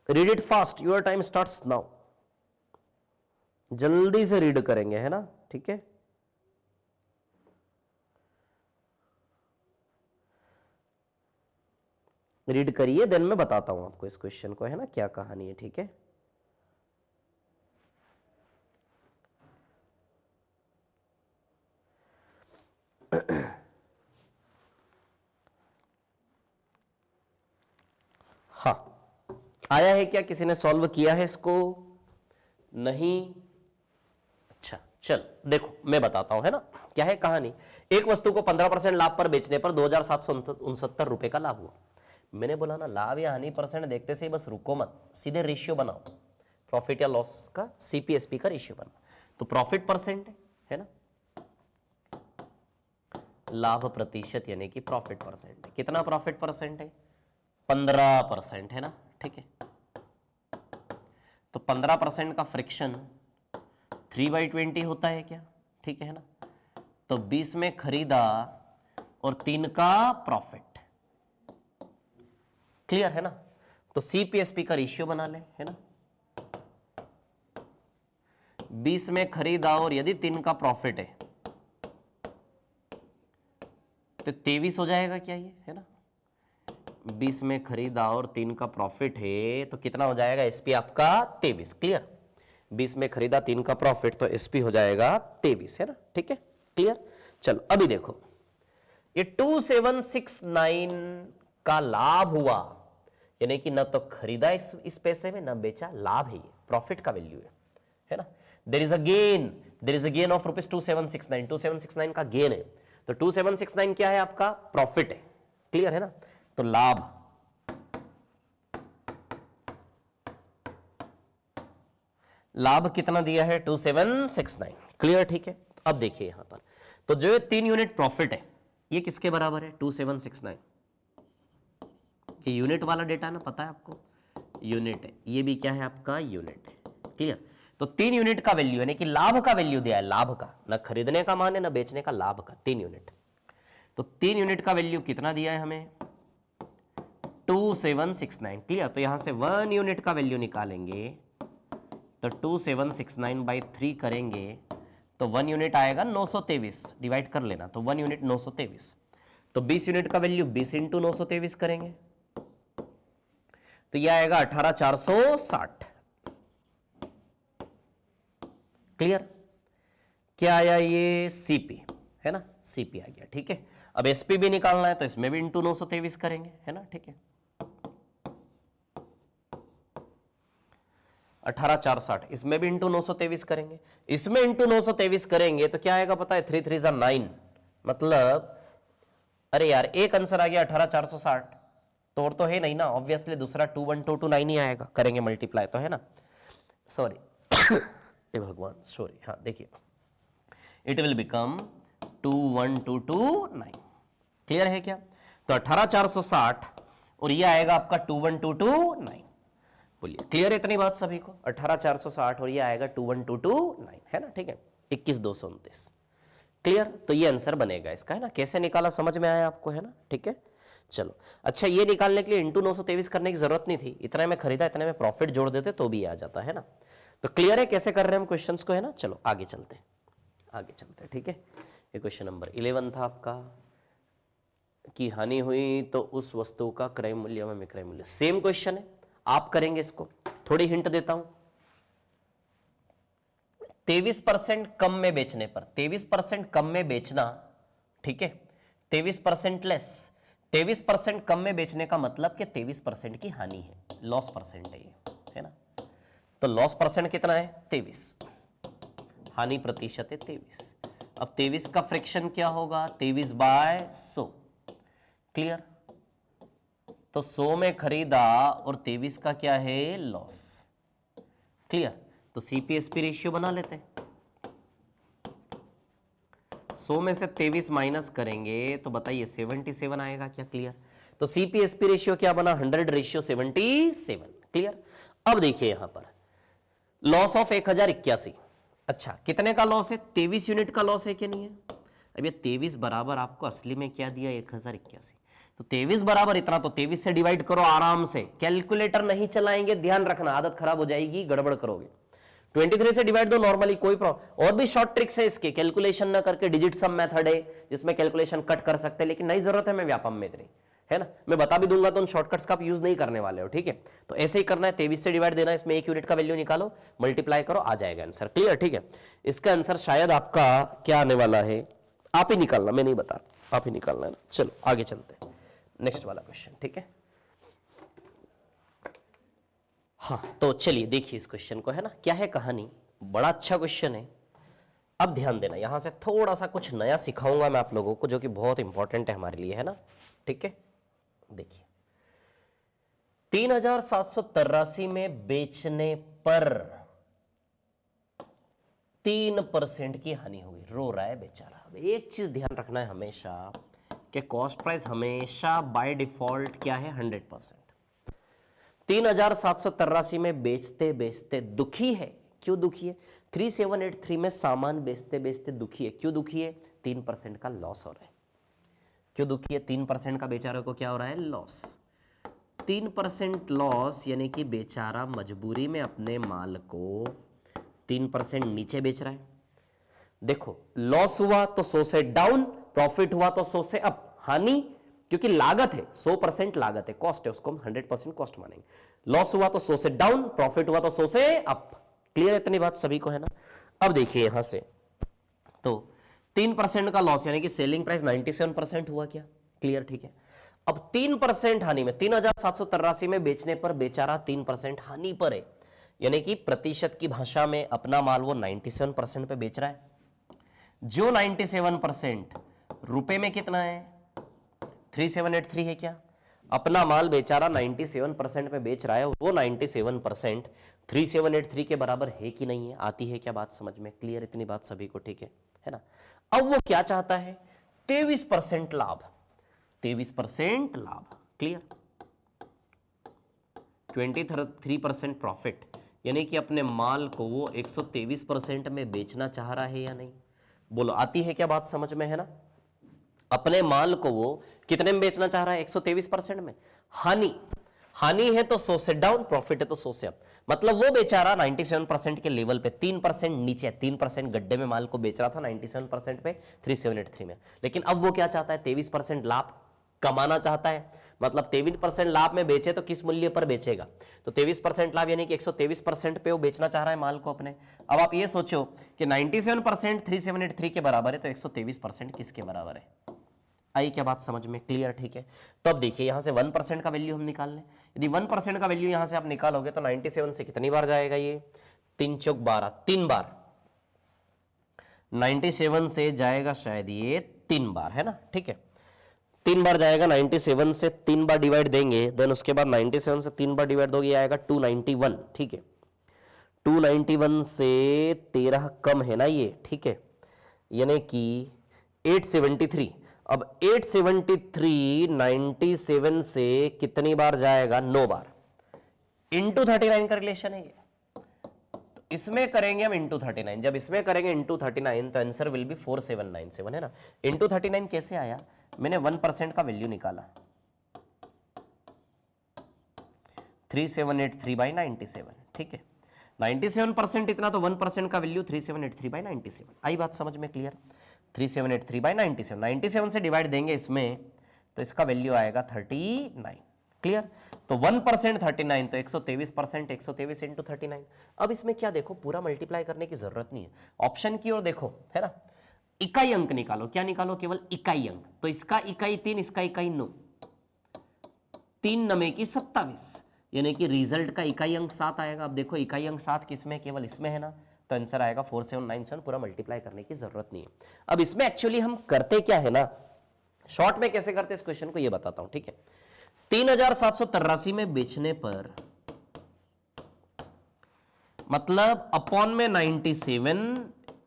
Read it fast, your time starts now, जल्दी से रीड करेंगे, है ना, ठीक है। रीड करिए, देन मैं बताता हूं आपको इस क्वेश्चन को, है ना, क्या कहानी है, ठीक है। हाँ आया है क्या, किसी ने सॉल्व किया है इसको, नहीं। अच्छा चल देखो मैं बताता हूं, है ना, क्या है कहानी। एक वस्तु को 15% लाभ पर बेचने पर 2769 रुपए का लाभ हुआ। मैंने बोला ना, लाभ या हानि परसेंट देखते से ही बस रुको मत, सीधे रेशियो बनाओ, प्रॉफिट या लॉस का सीपीएसपी का रेशियो बनाओ। तो प्रॉफिट परसेंट है ना, लाभ प्रतिशत यानी कि प्रॉफिट परसेंट, कितना प्रॉफिट परसेंट है 15% है ना, ठीक है। तो 15% का फ्रिक्शन 3/20 होता है क्या, ठीक है ना। तो 20 में खरीदा और 3 का प्रॉफिट, क्लियर है ना। तो सीपीएसपी का रेशियो बना ले, है ना, 20 में खरीदा और यदि 3 का प्रॉफिट है तो 23 हो जाएगा क्या ये, है ना। 20 में खरीदा और 3 का प्रॉफिट है तो कितना हो जाएगा एसपी आपका 23। क्लियर। 20 में खरीदा 3 का प्रॉफिट तो एसपी हो जाएगा 23, है ना, ठीक है, क्लियर। चलो अभी देखो ये 2769 का लाभ हुआ, यानी कि ना तो खरीदा इस पैसे में, ना बेचा, लाभ है, ये प्रॉफिट का वैल्यू है ना। There is a gain of rupees 2769, 2769 का गेन है, तो 2769 क्या है आपका प्रॉफिट है, क्लियर है ना। तो लाभ कितना दिया है 2769, क्लियर, ठीक है। तो अब देखिए यहां पर, तो जो 3 यूनिट प्रॉफिट है ये किसके बराबर है 2769, ये यूनिट वाला डेटा ना, पता है आपको, यूनिट है, ये भी क्या है आपका यूनिट है, क्लियर। तो 3 यूनिट का वैल्यू यानी कि लाभ का वैल्यू दिया है, लाभ का, ना खरीदने का मान है ना बेचने का, लाभ का 3 यूनिट। तो 3 यूनिट का वैल्यू कितना दिया है हमें 2769, क्लियर। तो यहां से 1 यूनिट का वैल्यू निकालेंगे तो 2769 बाई 3 करेंगे तो 1 यूनिट आएगा 923, डिवाइड कर लेना, तो 1 यूनिट 923। तो 20 यूनिट का वैल्यू 20 इंटू 923 करेंगे तो यह आएगा 18460, क्लियर। क्या आया ये सीपी, है ना, सीपी आ गया, ठीक है। अब एसपी भी निकालना है तो इसमें भी इंटू 923 करेंगे, है ना, ठीक है। 18,460, इसमें भी इंटू 923 करेंगे, इसमें इंटू 923 करेंगे तो क्या आएगा पता है, 3 3 9, मतलब अरे यार एक आंसर आ गया 18,460, तोड़ तो है नहीं ना, ऑब्वियसली दूसरा 21,229 ही आएगा, करेंगे मल्टीप्लाई तो है ना, सॉरी हे भगवान सॉरी, हाँ देखिए इट विल बिकम 21,229, क्लियर है क्या? तो 18,460 और ये आएगा आपका 21,229, बोलिए क्लियर है इतनी बात सभी को? 18,460 और ये आएगा 21,229 है ना, ठीक है, 21,229, क्लियर? तो ये आंसर बनेगा इसका, है ना, कैसे निकाला समझ में आया आपको, है ना, ठीक है, चलो अच्छा, ये निकालने के लिए इंटू 923 करने की जरूरत नहीं थी, इतने में खरीदा इतने में प्रॉफिट जोड़ देते तो भी आ जाता है ना, तो क्लियर है कैसे कर रहे हैं हम क्वेश्चंस को, है ना, चलो आगे चलते हैं, ठीक है। ये क्वेश्चन नंबर 11 था आपका, कि हानि हुई तो उस वस्तु का क्रय मूल्य में विक्रय मूल्य, सेम क्वेश्चन है, आप करेंगे इसको, थोड़ी हिंट देता हूं, 23% कम में बेचने पर, 23% कम में बेचना, ठीक है, 23% लेस, 23% कम में बेचने का मतलब कि 23% की हानि है, लॉस परसेंट है ये, है ना, तो लॉस परसेंट कितना है 23, हानि प्रतिशत है 23, अब 23 का फ्रैक्शन क्या होगा 23/100, क्लियर, तो 100 में खरीदा और 23 का क्या है लॉस, क्लियर, तो सीपीएसपी रेशियो बना लेते हैं, 100 में से 23 माइनस करेंगे तो बताइए 77 आएगा क्या, क्लियर, तो सीपीएसपी रेशियो क्या बना 100/77, क्लियर। अब देखिए यहां पर लॉस ऑफ 1081, अच्छा कितने का लॉस है 23 यूनिट का लॉस है कि नहीं है, अब ये 23 बराबर आपको असली में क्या दिया 1081, तो 23 बराबर इतना, तो 23 से डिवाइड करो आराम से, कैलकुलेटर नहीं चलाएंगे, ध्यान रखना आदत खराब हो जाएगी, गड़बड़ करोगे, 23 से डिवाइड दो नॉर्मली, कोई प्रॉब्लम, और भी शॉर्ट ट्रिक्स है इसके, कैलकुलेशन ना करके डिजिट सम मेथड है जिसमें कैलकुलेशन कट कर सकते हैं, लेकिन नहीं जरूरत है, मैं व्यापम में इतनी, है ना, मैं बता भी दूंगा तो उन शॉर्टकट्स का आप यूज नहीं करने वाले हो, ठीक है, तो ऐसे ही करना है, 23 से डिवाइड देना, इसमें 1 यूनिट का वैल्यू निकालो, मल्टीप्लाई करो, आ जाएगा आंसर, क्लियर, ठीक है, इसका आंसर शायद आपका क्या आने वाला है, आप ही निकालना, मैं नहीं बता, आप ही निकालना है ना, चलो आगे चलते हैं, नेक्स्ट वाला क्वेश्चन, ठीक है, हाँ तो चलिए देखिए इस क्वेश्चन को, है ना, क्या है कहानी, बड़ा अच्छा क्वेश्चन है, अब ध्यान देना, यहां से थोड़ा सा कुछ नया सिखाऊंगा मैं आप लोगों को, जो कि बहुत इंपॉर्टेंट है हमारे लिए, है ना, ठीक है, देखिए 3,783 में बेचने पर 3% की हानि हुई, रो रहा है बेचारा। अब एक चीज ध्यान रखना है हमेशा कि कॉस्ट प्राइस हमेशा बाय डिफॉल्ट क्या है 100%। 3,783 में बेचते बेचते दुखी है, क्यों दुखी है 3783 में सामान बेचते बेचते दुखी है, क्यों दुखी है 3% का लॉस हो रहा है, क्यों दुखी है 3% का बेचारे को क्या हो रहा है लॉस, 3% लॉस, यानी कि बेचारा मजबूरी में अपने माल को 3% नीचे बेच रहा है। देखो लॉस हुआ तो 100 से डाउन, प्रॉफिट हुआ तो 100 से अप, हानि क्योंकि लागत है 100% लागत है, कॉस्ट है, उसको हम 100% कॉस्ट मानेंगे, लॉस हुआ तो 100 से डाउन, प्रॉफिट हुआ तो 100 से अप, क्लियर इतनी बात सभी को, है ना। अब देखिए यहां से तो 3% का लॉस, यानी कि सेलिंग प्राइस 97% हुआ क्या, क्लियर, ठीक है। अब 3% हानि में, 3,783 में बेचने पर बेचारा 3% हानि पर है, यानी कि प्रतिशत की भाषा में अपना माल वो 97% पे बेच रहा है, जो 97% रुपए में कितना है 3783 है क्या, अपना माल बेचारा 97% पे बेच रहा है, वो 97% 3783 के बराबर है कि नहीं है, आती है क्या बात समझ में, क्लियर इतनी बात सभी को, ठीक है ना। अब वो क्या चाहता है 23% लाभ, 23% लाभ, क्लियर, 23% प्रॉफिट, यानी कि अपने माल को वो 123% में बेचना चाह रहा है या नहीं, बोलो आती है क्या बात समझ में, है ना। अपने माल को वो कितने में बेचना चाह रहा है 123% में, हानि है तो 100 से डाउन, प्रॉफिट है तो 100 से अप, मतलब वो बेचारा 97% के लेवल पे 3% नीचे, 3% गड्ढे में माल को बेच रहा था 97% पे 3783 में, लेकिन अब वो क्या चाहता है 23% लाभ कमाना चाहता है, मतलब 23% लाभ में बेचे तो किस मूल्य पर बेचेगा, तो 23% लाभ यानी कि 123% पे वो बेचना चाह रहा है माल को अपने। अब आप ये सोचो कि 97% 3783 के बराबर है, तो 123% किसके बराबर है, आई क्या बात समझ में? क्लियर, ठीक है। तो अब देखिए यहां से 1% का वैल्यू हम निकाल लें। यदि 1% का वैल्यू यहां से आप निकालोगे तो 97 से कितनी बार जाएगा ये? 3 चौक 12, 3 बार 97 से जाएगा शायद ये 3 बार, है ना, ठीक है। 3 बार जाएगा 97 से, 3 बार डिवाइड देंगे, देन उसके बाद 97 से 3 बार डिवाइड दोगे आएगा 291, ठीक है। 291 से 13 कम है ना ये, ठीक है, यानी कि 873। अब 873 97 से कितनी बार जाएगा? 9 बार। इंटू 39 का रिलेशन है ये, तो इसमें करेंगे हम इंटू 39। जब इसमें करेंगे इंटू 39 तो आंसर विल बी 4797, है ना। इंटू 39 कैसे आया? मैंने 1% का वैल्यू निकाला, 3783/97, ठीक है। 97% इतना, तो 1% का वैल्यू 3783/97। आई बात समझ में? क्लियर। 3783/97, 97 से डिवाइड देंगे इसमें तो इसका वैल्यू आएगा 39। क्लियर। तो 1% 39, तो 123%, 123 इंटू 39। अब इसमें क्या देखो, पूरा मल्टीप्लाई करने की जरूरत नहीं है, ऑप्शन की ओर देखो, है ना। इकाई अंक निकालो। क्या निकालो? केवल इकाई अंक। तो इसका इकाई 3, इसका इकाई 9, 3 9 की 27, यानी कि रिजल्ट का इकाई अंक 7 आएगा। अब देखो इकाई अंक 7 किसमें? केवल इसमें है ना, तो आंसर आएगा 4797। पूरा मल्टीप्लाई करने की जरूरत नहीं है। अब इसमें एक्चुअली हम करते क्या है ना, शॉर्ट में कैसे करते हैं इस क्वेश्चन को, ये बताता हूं, ठीक है। 3783 में बेचने पर, मतलब अपॉन में 97,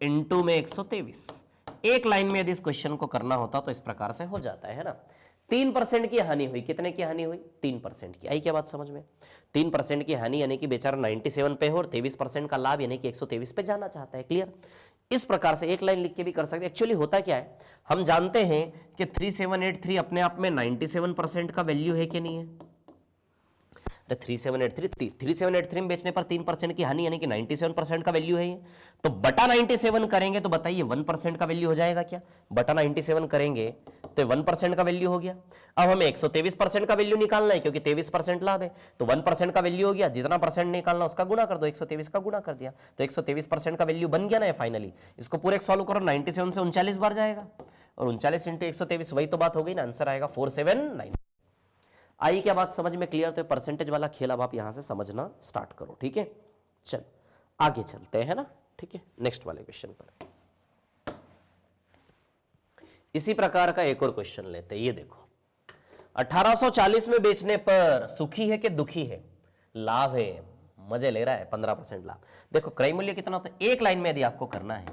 इंटू में 123। एक लाइन में यदि इस क्वेश्चन को करना होता तो इस प्रकार से हो जाता है ना। 3% की हानि हुई। कितने की हानि हुई? 3% की। आई क्या बात समझ में? 3% की हानि यानी कि बेचारा 97 पे हो, और 23% का लाभ यानी कि 123 पे जाना चाहता है। क्लियर। इस प्रकार से एक लाइन लिख के भी कर सकते हैं। एक्चुअली होता क्या है, हम जानते हैं कि 3783 अपने आप में 97% का वैल्यू है कि नहीं है। 3783 में बेचने पर 3% की हानि यानी कि 97% का वैल्यू है ये। तो बटा 97 करेंगे तो बताइए 1% का वैल्यू हो जाएगा क्या? बटा 97 करेंगे तो 1% का वैल्यू हो गया। अब हमें 123% का वैल्यू निकालना है, क्योंकि 23% लाभ है, तो 1% का वैल्यू हो गया। जितना परसेंट निकालना उसका गुणा कर दो, 123 का गुणा कर दिया, तो 123% का वैल्यू बन गया ना फाइनली। इसको पूरे सॉल्व करो, 97 से 39 बार जाएगा, और 39 इंटू 123, वही तो बात हो गई ना। आंसर आएगा 479। आई क्या बात समझ में? क्लियर। तो परसेंटेज वाला खेल अब आप यहां से समझना स्टार्ट करो, ठीक है। चल आगे चलते हैं ना, ठीक है, नेक्स्ट वाले क्वेश्चन पर। इसी प्रकार का एक और क्वेश्चन लेते हैं। ये देखो, 1840 में बेचने पर सुखी है कि दुखी है? लाभ है, मजे ले रहा है, 15% लाभ। देखो क्रय मूल्य कितना होता है, एक लाइन में यदि आपको करना है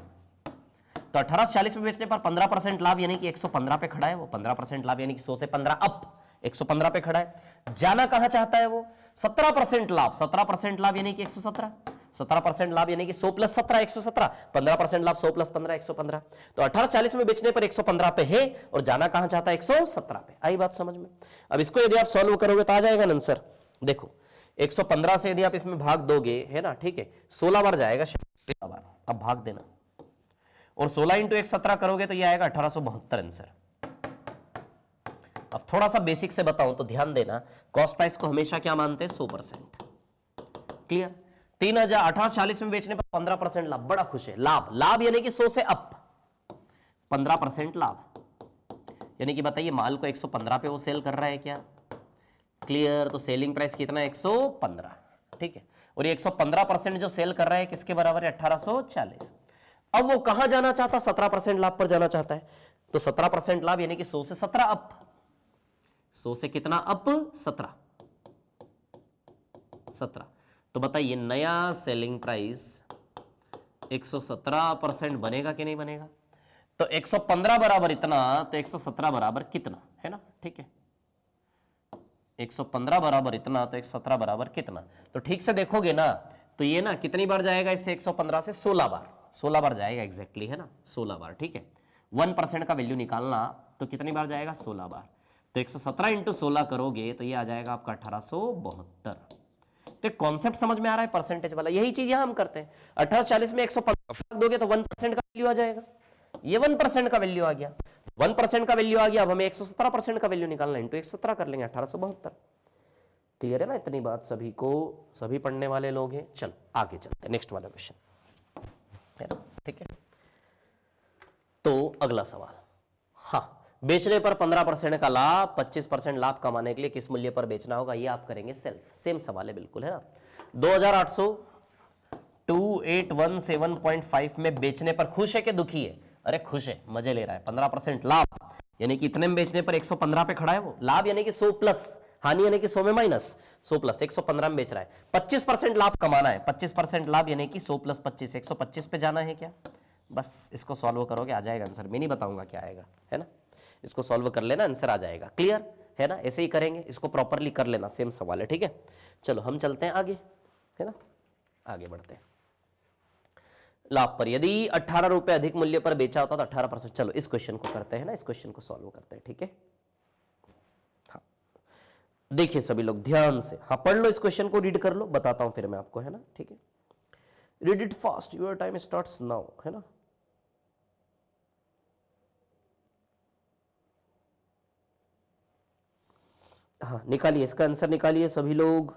तो 1840 में बेचने पर 15% लाभ यानी कि 115 पे खड़ा है वो। 15% लाभ यानी कि 100 से 15 अप, 115 पे खड़ा है। जाना कहां चाहता है वो? 17% लाभ। 17% लाभ यानी कि 117, 17% लाभ यानी कि 100 प्लस 17 117, 15% लाभ 100 प्लस 15 115। तो 1840 में बेचने पर 115 पे है, और जाना कहां चाहता है? 117 पे। आई बात समझ में? अब इसको यदि आप सॉल्व करोगे तो आ जाएगा ना आंसर। देखो 115 से यदि आप इसमें भाग दोगे, है ना, ठीक है, 16 बार जाएगा, 16 बार। अब भाग देना, और 16 इंटू 117 करोगे तो ये आएगा 1872 आंसर। अब थोड़ा सा बेसिक से बताऊं तो ध्यान देना, कॉस्ट प्राइस को हमेशा क्या मानते हैं? 100%। क्लियर। 1840 में बेचने पर 15% लाभ, बड़ा खुश है। लाभ, लाभ यानी कि 100 से अप, 15% लाभ यानी कि बताइए माल को 115 पे वो सेल कर रहा है क्या? क्लियर। तो सेलिंग प्राइस कितना है? 115, ठीक है। और ये 115% जो सेल कर रहा है किसके बराबर है? 1840। अब वो कहां जाना चाहता? 17% लाभ पर जाना चाहता है। तो 17% लाभ यानी कि 100 से 17 अप, 100 से कितना अप? 17, 17। तो बताइए नया सेलिंग प्राइस 117% बनेगा कि नहीं बनेगा? तो 115 बराबर इतना, तो 117 बराबर कितना, है ना, ठीक है। 115 बराबर इतना, तो 117 बराबर कितना? तो ठीक से देखोगे ना, तो ये ना कितनी बार जाएगा इससे? 115 से 16 बार, 16 बार जाएगा एग्जैक्टली, है ना, 16 बार, ठीक है। 1% का वैल्यू निकालना तो कितनी बार जाएगा? 16 बार। तो 117 इंटू 16 करोगे तो ये आ जाएगा आपका 1872। तो कॉन्सेप्ट समझ में आ रहा है परसेंटेज वाला? यही चीज यहां हम करते हैं। 1840 में 115 दोगे तो 1% का वैल्यू आ जाएगा। ये 1% का वैल्यू आ गया, 1% का वैल्यू आ गया। अब हमें 117% का वैल्यू निकालना है, इंटू 117 कर लेंगे, 1872। क्लियर है ना इतनी बात सभी को? सभी पढ़ने वाले लोग हैं। चल आगे चलते हैं, नेक्स्ट वाला क्वेश्चन है ना, ठीक है। तो अगला सवाल, हाँ बेचने पर 15% का लाभ, 25% लाभ कमाने के लिए किस मूल्य पर बेचना होगा, ये आप करेंगे सेल्फ। सेम सवाल है बिल्कुल, है ना। 2800 में बेचने पर खुश है कि दुखी है? अरे खुश है, मजे ले रहा है। 15% लाभ यानी कि इतने में बेचने पर 115 पे खड़ा है वो। लाभ यानी कि 100 प्लस, हानि यानी कि 100 में माइनस, 100 प्लस 115 में बेच रहा है। 25% लाभ कमाना है, 25% लाभ यानी कि 100 प्लस 25 125 पे जाना है क्या? बस इसको सॉल्व करोगे आ जाएगा आंसर। मैं नहीं बताऊंगा क्या आएगा, है ना। इसको सॉल्व कर लेना, आंसर आ जाएगा। क्लियर है ना, ऐसे ही करेंगे, इसको प्रॉपरली कर लेना, सेम सवाल है, ठीक है। चलो हम चलते हैं आगे, है ना, आगे बढ़ते हैं। लाभ पर यदि 18 रुपए अधिक मूल्य पर बेचा होता तो 18%। चलो इस क्वेश्चन को करते हैं ना, इस क्वेश्चन को सॉल्व करते हैं, ठीक है। हाँ देखिए सभी लोग ध्यान से, हाँ पढ़ लो, इस क्वेश्चन को रीड कर लो, बताता हूं फिर मैं आपको, है ना, ठीक है। Read it fast, your time starts now, है ना। हाँ निकालिए, इसका आंसर निकालिए सभी लोग।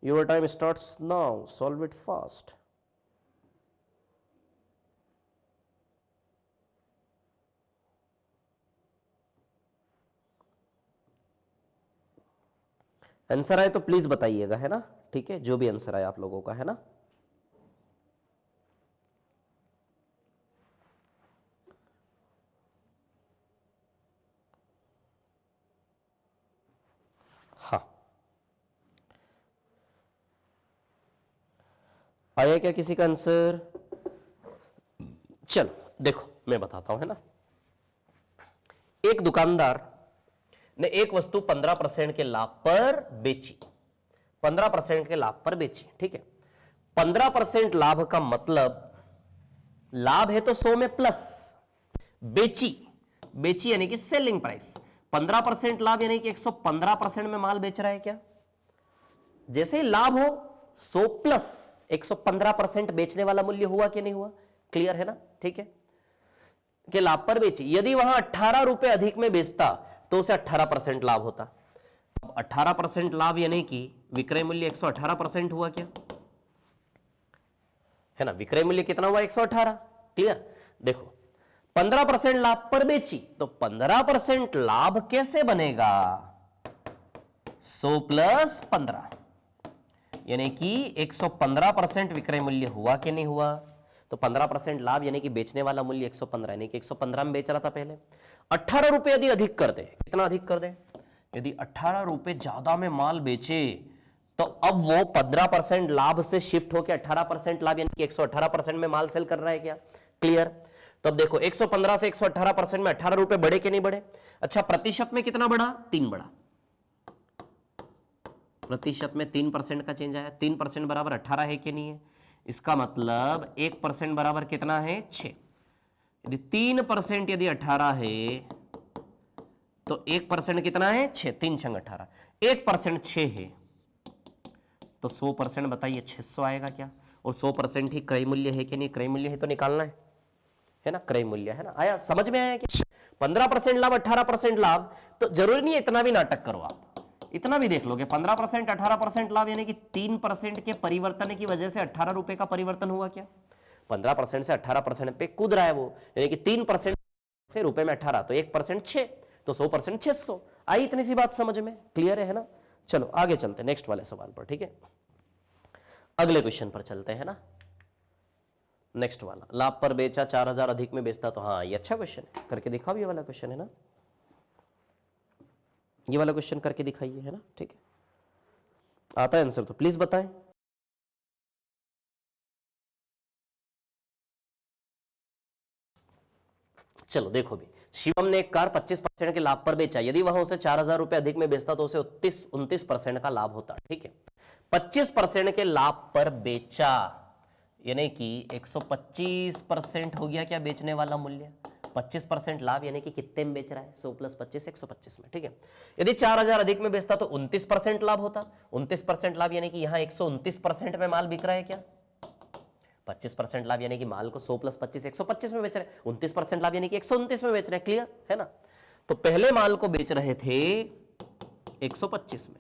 Your time starts now, solve it fast. Answer आए तो प्लीज बताइएगा, है ना, ठीक है, जो भी आंसर आए आप लोगों का, है ना। हाँ आया क्या किसी का आंसर? चलो देखो मैं बताता हूं, है ना। एक दुकानदार ने एक वस्तु 15% के लाभ पर बेची, 15% के लाभ पर बेची, ठीक है। 15% लाभ का मतलब, लाभ है तो 100 में प्लस, बेची, बेची यानी कि सेलिंग प्राइस। 15% लाभ यानी कि 115% में माल बेच रहा है क्या? जैसे ही लाभ हो 100 प्लस 115% बेचने वाला मूल्य हुआ कि नहीं हुआ? क्लियर है ना, ठीक है। कि लाभ पर बेची, यदि वहां 18 रुपए अधिक में बेचता तो उसे 18% लाभ होता। अब 18% लाभ यानी कि विक्रय मूल्य 118% हुआ क्या, है ना। विक्रय मूल्य कितना हुआ? 118। क्लियर। देखो 15% लाभ पर बेची तो 15% लाभ कैसे बनेगा? 100 प्लस 15 यानी कि 115% विक्रय मूल्य हुआ कि नहीं हुआ? तो 15% लाभ यानी कि बेचने वाला मूल्य 115, यानी कि 115 में बेच रहा था पहले। 18 रुपए यदि अधिक कर दे, कितना अधिक कर दे? यदि 18 रुपए ज्यादा में माल बेचे तो अब वो 15% लाभ से शिफ्ट होकर 18% लाभ यानी कि 118% में माल सेल कर रहा है क्या? क्लियर। तो अब देखो 115 से 118% में 18 रुपए बढ़े कि नहीं बढ़े? अच्छा प्रतिशत में कितना बढ़ा? 3 बढ़ा। प्रतिशत में 3% का चेंज आया। 3% बराबर 18 है कि नहीं है? इसका मतलब 1% बराबर कितना है? 6। यदि 3% यदि 18 है तो 1% कितना है? 6। 3 छंग 18, 1% 6 है तो 100% बताइए 600 आएगा क्या? और 100% ही क्रय मूल्य है कि नहीं? क्रय मूल्य है तो निकालना है ना, क्रय मूल्य, है ना। आया समझ में? आया कि 15% लाभ 18% लाभ, तो जरूरी नहीं है इतना भी नाटक करो आप, इतना भी देख लोगे। 15% 18% लाभ यानी कि 3% के परिवर्तन की वजह से 18 रुपए का परिवर्तन हुआ क्या? 15% से 18% पे कूद रहा है वो, यानी कि 3% से रुपए में 18 तो 1% 6 तो 100% 600। आई इतनी सी बात समझ में? क्लियर है ना। चलो आगे चलते नेक्स्ट वाले सवाल पर, ठीक है। अगले क्वेश्चन पर चलते हैं ना, नेक्स्ट वाला। लाभ पर बेचा 4000 अधिक में बेचता तो, हाँ ये अच्छा क्वेश्चन है, करके दिखाओ। ये वाला क्वेश्चन है ना, ये वाला क्वेश्चन करके दिखाइए, है ना, ठीक है। आता है आंसर तो प्लीज बताएं। चलो देखो भी, शिवम ने एक कार 25% के लाभ पर बेचा, यदि वह उसे 4000 रुपए अधिक में बेचता तो उसे 29% का लाभ होता, ठीक है। 25% के लाभ पर बेचा यानी कि 125% हो गया क्या बेचने वाला मूल्य? 25% लाभ यानी कि कितने में बेच रहा है? 100 प्लस 25 125 में, ठीक है। यदि 4000 अधिक में बेचता तो 29% लाभ होता। 29% लाभ यानी कि यहां 129% में माल बिक रहा है क्या? 25% लाभ यानी कि माल को 100 प्लस 25 125 में बेच रहे हैं। 29% लाभ यानी कि 129 में बेच रहे हैं। क्लियर है ना। तो पहले माल को बेच रहे थे 125 में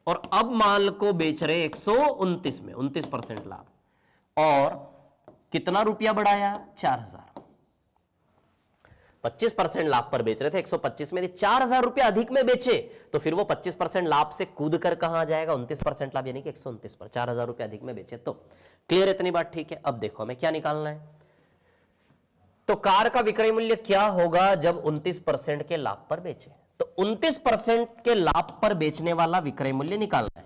और अब माल को बेच रहे 129 में, 29% लाभ। और कितना रुपया बढ़ाया? 4000। 25% लाभ पर बेच रहे थे, 125 में, यदि 4,000 रुपए अधिक में बेचे तो फिर वो 25% लाभ से कूद कर कहां आ जाएगा, 29% लाभ, यानी कि 129 पर। 4,000 रुपए अधिक में बेचे तो। क्लियर, इतनी बात ठीक है। अब देखो हमें क्या निकालना है, तो कार का विक्रय मूल्य क्या होगा जब 29% के लाभ पर बेचे, तो 29% के लाभ पर बेचने वाला विक्रय मूल्य निकालना है।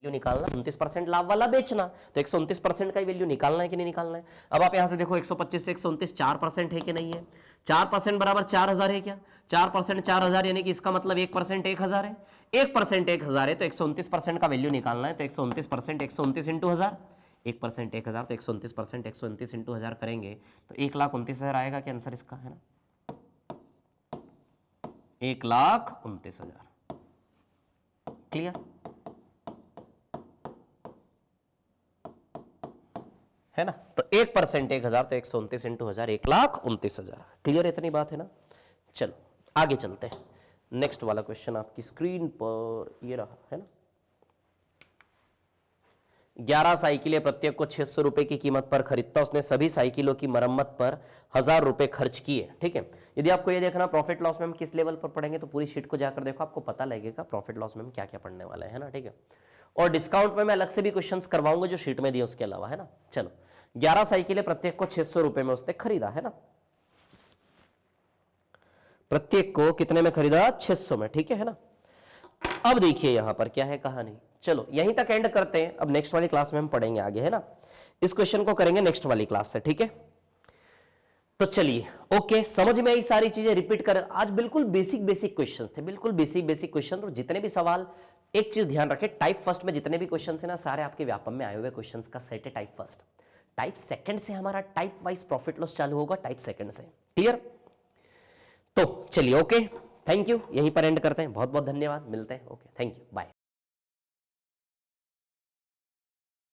वैल्यू निकालना, 29% लाभ वाला बेचना, तो 129% का ही वैल्यू निकालना है कि नहीं निकालना है। अब आप यहां से देखो 125 से 129 4% है कि नहीं है, 4% बराबर 4,000 है क्या, 4% 4,000 यानी कि इसका मतलब 1% 1,000 है, 1% 1,000 है तो 129% का वैल्यू निकालना है, तो 129% 129 इंटू 1000, 1% 1,000 तो 129% 129 इंटू 1000 करेंगे तो 1,29,000 आएगा क्या आंसर इसका, है ना, 1,29,000। क्लियर, है ना, तो 1% 1,000 तो 129 इंटू 1000, 1,29,000। क्लियर, इतनी बात है ना। चलो आगे चलते हैं, नेक्स्ट वाला क्वेश्चन आपकी स्क्रीन पर ये रहा, है ना। 11 साइकिलें प्रत्येक को 600 रुपए की कीमत पर खरीदता, उसने सभी साइकिलों की मरम्मत पर 1,000 रुपए खर्च किए, ठीक है। यदि आपको ये देखना प्रॉफिट लॉस में हम किस लेवल पर पढ़ेंगे, तो पूरी शीट को जाकर देखो, आपको पता लगेगा प्रॉफिट लॉस में हम क्या क्या पढ़ने वाले हैं ना, ठीक है। और डिस्काउंट में मैं अलग से भी क्वेश्चंस करवाऊंगा जो शीट में दिए उसके अलावा, है ना। चलो, 11 साइकिलें प्रत्येक को 600 रुपए में उसने खरीदा, है ना, प्रत्येक को कितने में खरीदा, 600 में, ठीक है ना। अब देखिए यहां पर क्या है कहानी, चलो यहीं तक एंड करते हैं, अब नेक्स्ट वाली क्लास में हम पढ़ेंगे आगे, है ना। इस क्वेश्चन को करेंगे नेक्स्ट वाली क्लास से, ठीक है। तो चलिए, ओके, समझ में आई सारी चीजें, रिपीट कर, आज बिल्कुल बेसिक बेसिक क्वेश्चंस थे, बिल्कुल बेसिक बेसिक क्वेश्चन। और जितने भी सवाल, एक चीज ध्यान रखें, टाइप फर्स्ट में जितने भी क्वेश्चन है ना, सारे आपके व्यापम में आए हुए क्वेश्चंस का सेट है टाइप फर्स्ट। टाइप सेकंड से हमारा टाइप वाइज प्रॉफिट लॉस चालू होगा, टाइप सेकंड से। क्लियर, तो चलिए, ओके, थैंक यू, यहीं पर एंड करते हैं। बहुत बहुत धन्यवाद, मिलते हैं, ओके, थैंक यू, बाय।